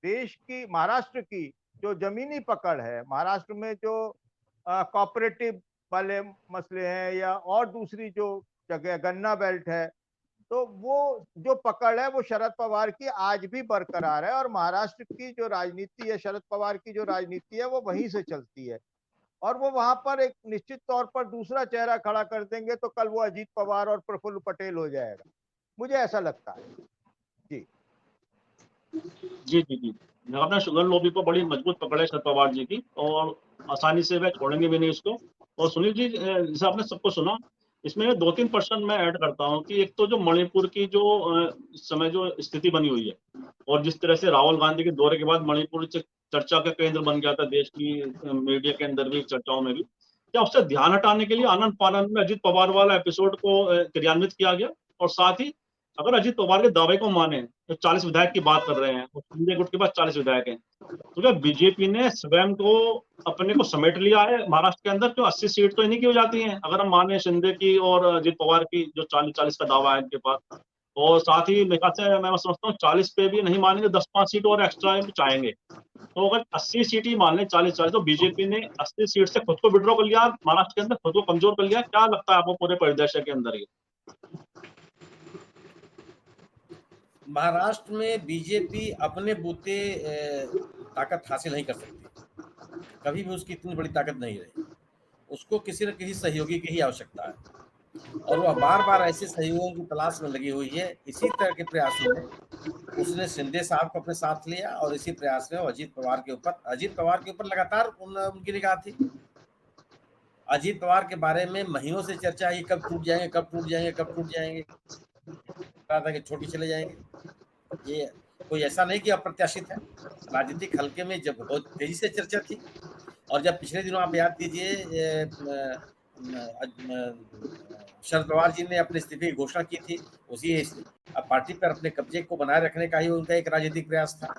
देश की, महाराष्ट्र की जो जमीनी पकड़ है, महाराष्ट्र में जो कोऑपरेटिव वाले मसले हैं या और दूसरी जो जगह गन्ना बेल्ट है, तो वो जो पकड़ है वो शरद पवार की आज भी बरकरार है। और महाराष्ट्र की जो राजनीति है, शरद पवार की जो राजनीति है वो वहीं से चलती है। और वो वहां पर एक निश्चित तौर पर दूसरा चेहरा खड़ा कर देंगे तो कल वो अजीत पवार और प्रफुल्ल पटेल हो जाएगा, मुझे ऐसा लगता है। जी जी जी जी, आपने शुगर लॉबी को बड़ी मजबूत पकड़ है शरद पवार जी की, और आसानी से वह छोड़ेंगे भी नहीं उसको। और सुनील जी, जैसे आपने सबको सुना, इसमें 2-3 पर्सन मैं ऐड करता हूँ कि एक तो जो मणिपुर की जो इस समय जो स्थिति बनी हुई है, और जिस तरह से राहुल गांधी के दौरे के बाद मणिपुर चर्चा का केंद्र बन गया था देश की मीडिया के अंदर भी, चर्चाओं में भी, क्या उससे ध्यान हटाने के लिए आनंद फानंद में अजीत पवार वाला एपिसोड को क्रियान्वित किया गया। और साथ ही अगर अजीत पवार के दावे को माने तो 40 विधायक की बात कर रहे हैं, और संजय गुट के पास 40 विधायक हैं, तो क्या बीजेपी ने स्वयं को अपने को समेट लिया है महाराष्ट्र के अंदर? क्यों 80 सीट तो इन्हीं की हो जाती हैं अगर हम माने शिंदे की और अजीत पवार की जो 40 का दावा है इनके पास। और साथ ही मेरे ख्याल से मैं समझता हूँ 40 पे भी नहीं मानेंगे, 10-5 सीट और एक्स्ट्रा भी चाहेंगे। तो अगर 80 सीट ही मान लें, 40-40, तो बीजेपी ने 80 सीट से खुद को विड्रॉ कर लिया महाराष्ट्र के अंदर, खुद को कमजोर कर लिया। क्या लगता है आपको पूरे परिदृश्य के अंदर ये? महाराष्ट्र में बीजेपी अपने बूते ताकत हासिल नहीं कर सकती, कभी भी उसकी इतनी बड़ी ताकत नहीं रही। उसको किसी न किसी सहयोगी की ही आवश्यकता है, और वह बार बार ऐसे सहयोगों की तलाश में लगी हुई है। इसी तरह के प्रयासों में उसने शिंदे साहब को अपने साथ लिया, और इसी प्रयास में अजीत पवार के ऊपर लगातार उनकी निगाह थी। अजीत पवार के बारे में महीनों से चर्चा है, कब टूट जाएंगे, कब टूट जाएंगे, कब टूट जाएंगे, कहा था कि छोटी चले जाएंगे। ये कोई ऐसा नहीं कि अप्रत्याशित है, राजनीतिक हल्के में जब बहुत तेजी से चर्चा थी। और जब पिछले दिनों आप याद कीजिए, शरद पवार जी ने अपने इस्तीफे की घोषणा की थी, उसी पार्टी पर अपने कब्जे को बनाए रखने का ही उनका एक राजनीतिक प्रयास था।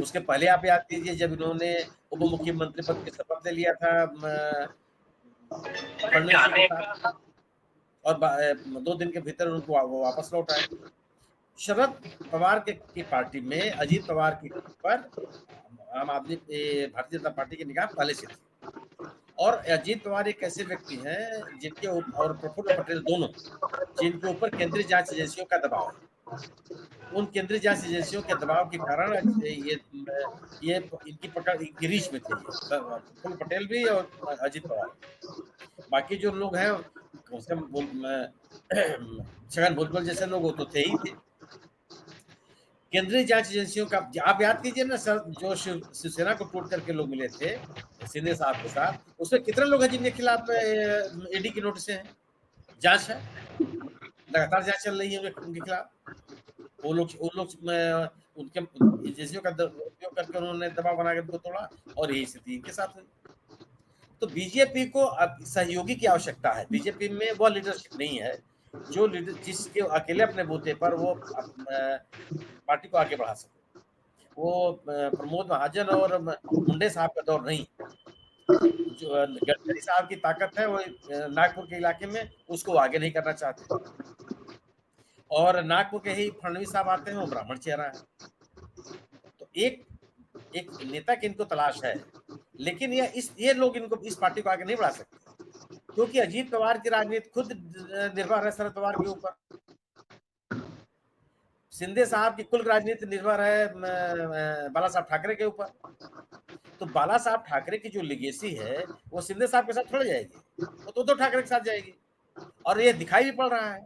उसके पहले आप याद कीजिए जब इन्होंने उप मुख्यमंत्री पद की शपथ ले लिया था और 2 दिन के भीतर उनको वापस लौट आए। शरद पवार की पार्टी में अजीत पवार के पर आम आदमी भारतीय जनता पार्टी की निगाह पहले से थी। और अजीत पवार एक ऐसे व्यक्ति हैं जिनके और प्रफुल्ल पटेल दोनों जिनके ऊपर केंद्रीय जांच एजेंसियों का दबाव है। उन केंद्रीय जांच एजेंसियों के दबाव के कारण ये इनकी पकड़, इनकी रीच में थे प्रफुल्ल पटेल भी और अजीत पवार। बाकी जो लोग हैं छगन भुजबल जैसे लोग वो तो थे ही थे। केंद्रीय जांच एजेंसियों का आप याद कीजिए ना सर, जो शिवसेना को टूट करके लोग मिले थे सिंधे साहब के साथ, उसमें कितने लोग हैं जिनके खिलाफ ईडी की नोटिस है, जांच है, लगातार जांच चल रही है उनके खिलाफ। वो लोग उनके एजेंसियों का उपयोग करके उन्होंने दबाव बना कर तोड़ा, और यही स्थिति इनके साथ हुई। तो बीजेपी को अब सहयोगी की आवश्यकता है। बीजेपी में वो लीडरशिप नहीं है जो लीडर जिसके अकेले अपने बूते पर वो पार्टी को आगे बढ़ा सके। वो प्रमोद महाजन और मुंडे साहब का दौर नहीं। जो गडकरी साहब की ताकत है वो नागपुर के इलाके में, उसको आगे नहीं करना चाहते। और नागपुर के ही फडणवीस साहब आते हैं, वो ब्राह्मण चेहरा है। एक एक नेता की इनको तलाश है, लेकिन ये लोग इनको इस पार्टी को आगे नहीं बढ़ा सकते, क्योंकि अजीत पवार की राजनीति खुद निर्भर है शरद पवार के ऊपर। शिंदे साहब की कुल राजनीति निर्भर है बाला साहब ठाकरे के ऊपर। तो बाला साहब ठाकरे की जो लिगेसी है वो शिंदे साहब के साथ थोड़ी जाएगी, वो तो उद्धव ठाकरे के साथ जाएगी। और ये दिखाई भी पड़ रहा है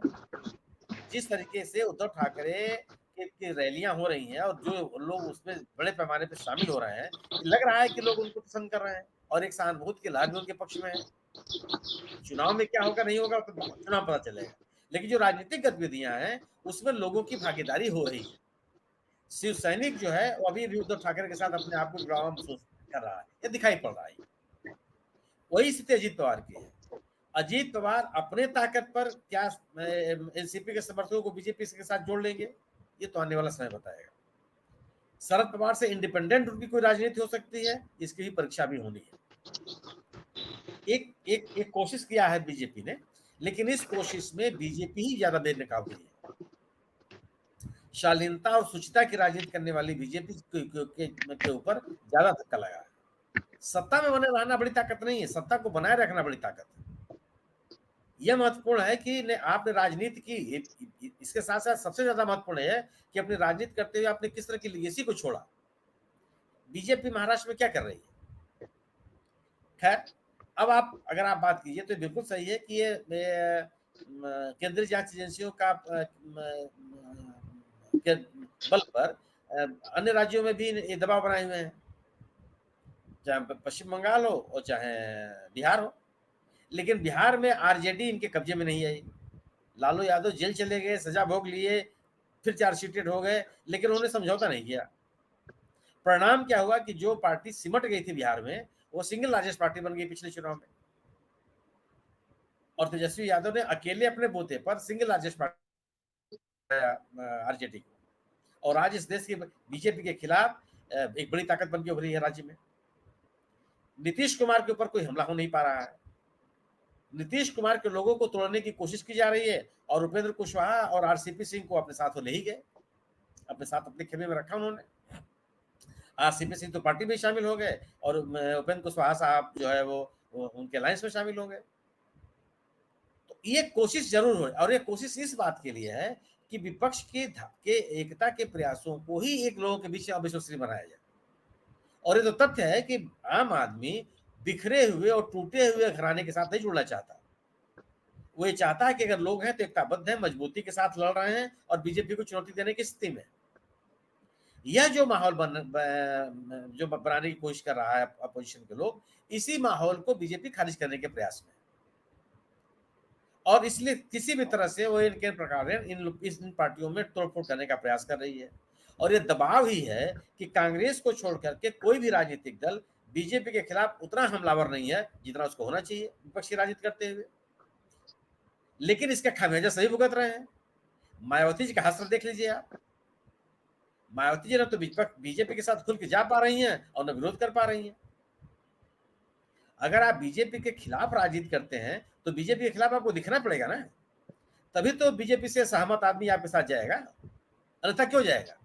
जिस तरीके से उद्धव ठाकरे की रैलियां हो रही हैं और जो लोग उसमें बड़े पैमाने पर शामिल हो रहे हैं, लग रहा है कि लोग उनको पसंद कर रहे हैं और एक सहानुभूति की लहर भी उनके पक्ष में है। चुनाव में क्या होगा नहीं होगा तो चुनाव पता चलेगा, लेकिन जो राजनीतिक गतिविधियां हैं उसमें लोगों की भागीदारी हो रही है। शिव सैनिक जो है वो अभी भी उद्धव ठाकरे के साथ अपने आप को जुड़ावा महसूस कर रहा है, ये दिखाई पड़ रहा है। वही स्थिति अजीत पवार की है। अजीत पवार अपने ताकत पर क्या एनसीपी के समर्थकों को बीजेपी के साथ जोड़ लेंगे, ये तो आने वाला समय बताएगा। शरद पवार से इंडिपेंडेंट उनकी कोई राजनीति हो सकती है, इसकी भी परीक्षा भी होनी है। एक कोशिश किया है बीजेपी ने, लेकिन इस कोशिश में बीजेपी ही ज्यादा बेनकाब हुई है। शालीनता और सुचिता की राजनीति करने वाली बीजेपी के ऊपर ज्यादा धक्का लगा है। सत्ता में बने रहना बड़ी ताकत नहीं है, सत्ता को बनाए रखना बड़ी ताकत है। यह महत्वपूर्ण है कि आपने राजनीति की, इसके साथ साथ सबसे ज्यादा महत्वपूर्ण है कि अपनी राजनीति करते हुए आपने किस तरह की लिगेसी को छोड़ा। बीजेपी महाराष्ट्र में क्या कर रही है? खैर, अब अगर आप बात कीजिए तो बिल्कुल सही है कि ये केंद्रीय जांच एजेंसियों का के बल पर अन्य राज्यों में भी ये दबाव बनाए हुए हैं, चाहे पश्चिम बंगाल हो और चाहे बिहार हो। लेकिन बिहार में आरजेडी इनके कब्जे में नहीं आई। लालू यादव जेल चले गए, सजा भोग लिए, फिर चार्जशीटेड हो गए, लेकिन उन्होंने समझौता नहीं किया। परिणाम क्या हुआ कि जो पार्टी सिमट गई थी बिहार में, वो सिंगल लार्जेस्ट पार्टी बन गई पिछले चुनाव में। और तेजस्वी यादव ने अकेले अपने बूते पर सिंगल लार्जेस्ट पार्टी आरजेडी को, और आज इस देश की बीजेपी के खिलाफ एक बड़ी ताकत बन के उभरी है राज्य में। नीतीश कुमार के ऊपर कोई हमला हो नहीं पा रहा है। नीतीश कुमार के लोगों को तोड़ने की कोशिश की जा रही है, और उपेंद्र कुशवाहा और आरसीपी सिंह को अपने साथ ले ही गए, अपने साथ अपने खेमे में रखा उन्होंने। आरसीपी सिंह तो पार्टी में शामिल हो गए और उपेंद्र कुशवाहा साहब जो है वो उनके अलायंस में शामिल हो गए। तो ये कोशिश जरूर हो, और ये कोशिश इस बात के लिए है कि विपक्ष के एकता के प्रयासों को ही एक लोगों के बीच अविश्वसनीय बनाया जाए। और ये तो तथ्य है कि आम आदमी बिखरे हुए और टूटे हुए घराने के साथ नहीं जुड़ना चाहता। वो ये चाहता है कि अगर लोग हैं तो एकताबद्ध हैं, मजबूती के साथ लड़ रहे हैं और बीजेपी को चुनौती देने की स्थिति में। यह जो माहौल जो बनाने की कोशिश कर रहा है अपोजिशन के लोग, इसी माहौल को बीजेपी खारिज करने के प्रयास में, और इसलिए किसी भी तरह से वो इनके प्रकार इन पार्टियों में तोड़फोड़ करने का प्रयास कर रही है। और ये दबाव ही है कि कांग्रेस को छोड़ करके कोई भी राजनीतिक दल बीजेपी के खिलाफ उतना हमलावर नहीं है जितना उसको होना चाहिए विपक्षी राजनीति करते हुए। लेकिन इसका खामियाजा सही भुगत रहे हैं। मायावती जी का हसरत देख लीजिए आप। मायावती जी ना तो बीजेपी के साथ खुल के जा पा रही हैं और न विरोध कर पा रही हैं। अगर आप बीजेपी के खिलाफ राजनीति करते हैं तो बीजेपी के खिलाफ आपको दिखना पड़ेगा ना, तभी तो बीजेपी से सहमत आदमी आपके साथ जाएगा, अन्यथा क्यों जाएगा?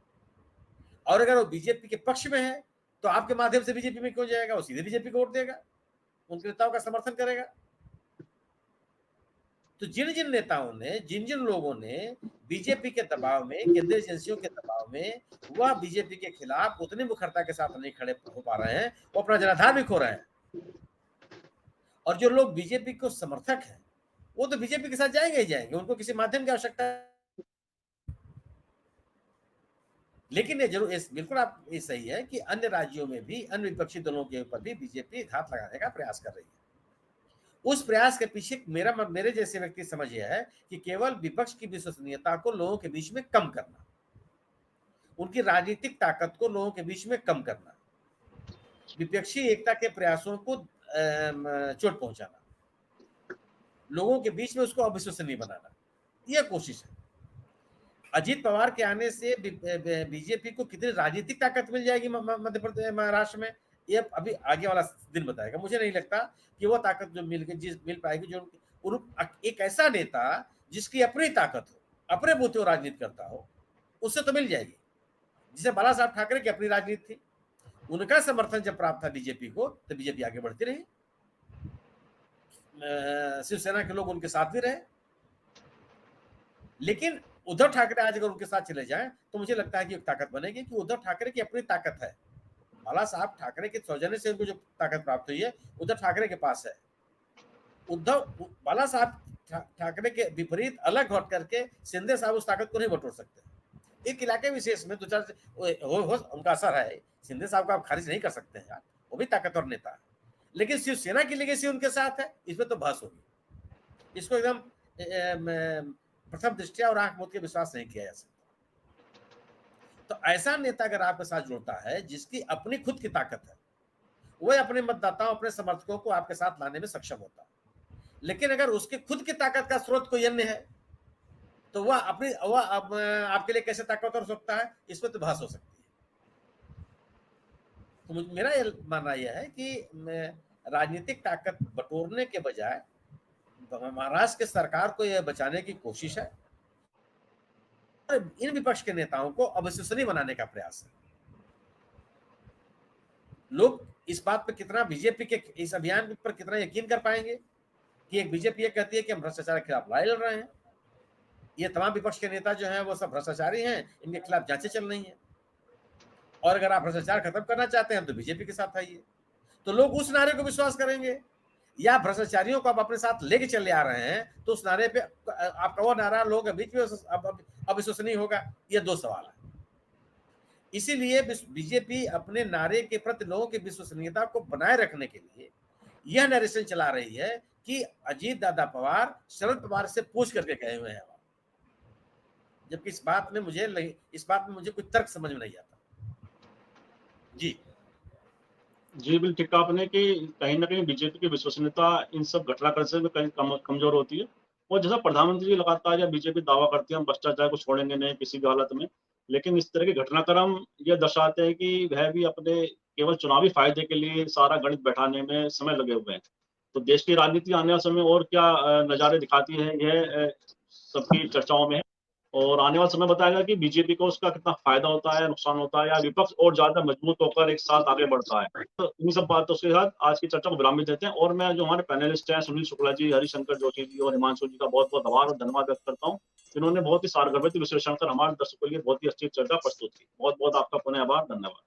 और अगर वो बीजेपी के पक्ष में है तो आपके माध्यम से बीजेपी में क्यों जाएगा? वो सीधे बीजेपी को वोट देगा, उनके नेताओं का समर्थन करेगा। तो जिन जिन नेताओं ने, जिन जिन लोगों ने बीजेपी के दबाव में, केंद्रीय एजेंसियों के दबाव में वह बीजेपी के खिलाफ उतनी मुखरता के साथ नहीं खड़े हो पा रहे हैं, वो अपना जनाधार भी खो रहे हैं। और जो लोग बीजेपी को समर्थक हैं वो तो बीजेपी के साथ जाएंगे ही जाएंगे, उनको किसी माध्यम की आवश्यकता है। लेकिन ये जरूर बिल्कुल आप ये सही है कि अन्य राज्यों में भी अन्य विपक्षी दलों के ऊपर भी बीजेपी घात लगाने का प्रयास कर रही है। उस प्रयास के पीछे मेरे जैसे व्यक्ति समझ यह है कि केवल विपक्ष की विश्वसनीयता को लोगों के बीच में कम करना, उनकी राजनीतिक ताकत को लोगों के बीच में कम करना, विपक्षी एकता के प्रयासों को चोट पहुंचाना, लोगों के बीच में उसको अविश्वसनीय बनाना, यह कोशिश है। अजीत पवार के आने से बीजेपी को कितनी राजनीतिक ताकत मिल जाएगी मध्य प्रदेश, महाराष्ट्र में, ये अभी आगे वाला दिन बताएगा। मुझे नहीं लगता कि वो ताकत जो मिल पाएगी, जो एक ऐसा नेता जिसकी अपनी ताकत हो, अपने बूते राजनीति करता हो, उससे तो मिल जाएगी। जिसे बाला साहब ठाकरे की अपनी राजनीति थी, उनका समर्थन जब प्राप्त था बीजेपी को, तो बीजेपी आगे बढ़ती रही, शिवसेना के लोग उनके साथ भी रहे। लेकिन उद्धव ठाकरे आज अगर उनके साथ चले जाएं तो मुझे लगता है कि एक ताकत बनेगी, कि उद्धव ठाकरे की अपनी ताकत है। बाला साहब ठाकरे के सौजन्य से उनको जो ताकत प्राप्त हुई है, उद्धव ठाकरे के पास है। बाला साहब ठाकरे के विपरीत अलग हट करके शिंदे साहब उस ताकत को नहीं बटोर सकते। एक इलाके विशेष में दो चार उनका असर है। शिंदे साहब को आप खारिज नहीं कर सकते हैं यार, वो भी ताकतवर नेता है। लेकिन शिवसेना की लेगेसी उनके साथ है, इसमें तो बहस होगी। इसको एकदम प्रथम दृष्टिया और आंख मूंद के विश्वास नहीं किया जा सकता। तो ऐसा नेता अगर आपके साथ जुड़ता है जिसकी अपनी खुद की ताकत है, वह अपने मतदाताओं, अपने समर्थकों को आपके साथ लाने में सक्षम होता है। लेकिन अगर उसकी खुद की ताकत का स्रोत कोई अन्य है, तो वह आपके लिए कैसे ताकतवर हो सकता है, इस पर तो बहस हो सकती है। तो मेरा ये मानना यह है कि राजनीतिक ताकत बटोरने के बजाय महाराष्ट्र की सरकार को यह बचाने की कोशिश है, इन विपक्ष के नेताओं को अविश्वसनीय बनाने का प्रयास है। लोग इस बात पर कितना, बीजेपी के इस अभियान पर कितना यकीन कर पाएंगे कि एक बीजेपी ये कहती है कि हम भ्रष्टाचार के खिलाफ लड़ाई लड़ रहे हैं, ये तमाम विपक्ष के नेता जो हैं वो सब भ्रष्टाचारी हैं, इनके खिलाफ जांचें चल रही हैं, और अगर आप भ्रष्टाचार खत्म करना चाहते हैं तो बीजेपी के साथ आइए। तो लोग उस नारे को विश्वास करेंगे, या भ्रष्टाचारियों को आप अपने साथ लेके चले आ रहे हैं तो उस नारे पे आपका वो नारा लोगों के बीच में अविश्वसनीय होगा। ये दो सवाल है। इसीलिए बीजेपी अपने नारे के प्रति लोगों की विश्वसनीयता को बनाए रखने के लिए यह नरेशन चला रही है कि अजीत दादा पवार शरद पवार से पूछ करके गए हुए हैं, जबकि इस बात में मुझे कुछ तर्क समझ में नहीं आता। जी बिल्कुल ठीक कहा आपने कि कहीं ना कहीं बीजेपी की विश्वसनीयता इन सब घटनाक्रम से कहीं कमजोर होती है। और जैसा प्रधानमंत्री जी लगातार या बीजेपी दावा करती है हम भ्रष्टाचार को छोड़ेंगे नहीं किसी भी हालत में, लेकिन इस तरह के घटनाक्रम ये दर्शाते हैं कि वह भी अपने केवल चुनावी फायदे के लिए सारा गणित बैठाने में समय लगे हुए हैं। तो देश की राजनीति आने वाले समय और क्या नजारे दिखाती है, यह सबकी चर्चाओं में है। और आने वाला समय बताएगा कि बीजेपी को उसका कितना फायदा होता है, नुकसान होता है, या विपक्ष और ज्यादा मजबूत होकर एक साथ आगे बढ़ता है। तो इन सब बातों के साथ आज की चर्चा को विराम भी देते हैं। और मैं जो हमारे पैनलिस्ट हैं सुनील शुक्ला जी, हरिशंकर जोशी जी और हिमांशु जी का बहुत बहुत आभार और धन्यवाद व्यक्त करता हूँ, जिन्होंने बहुत ही सारगर्भित विश्लेषण कर हमारे दर्शकों के लिए बहुत ही अच्छी चर्चा प्रस्तुत की। बहुत बहुत आपका पुनः आभार, धन्यवाद।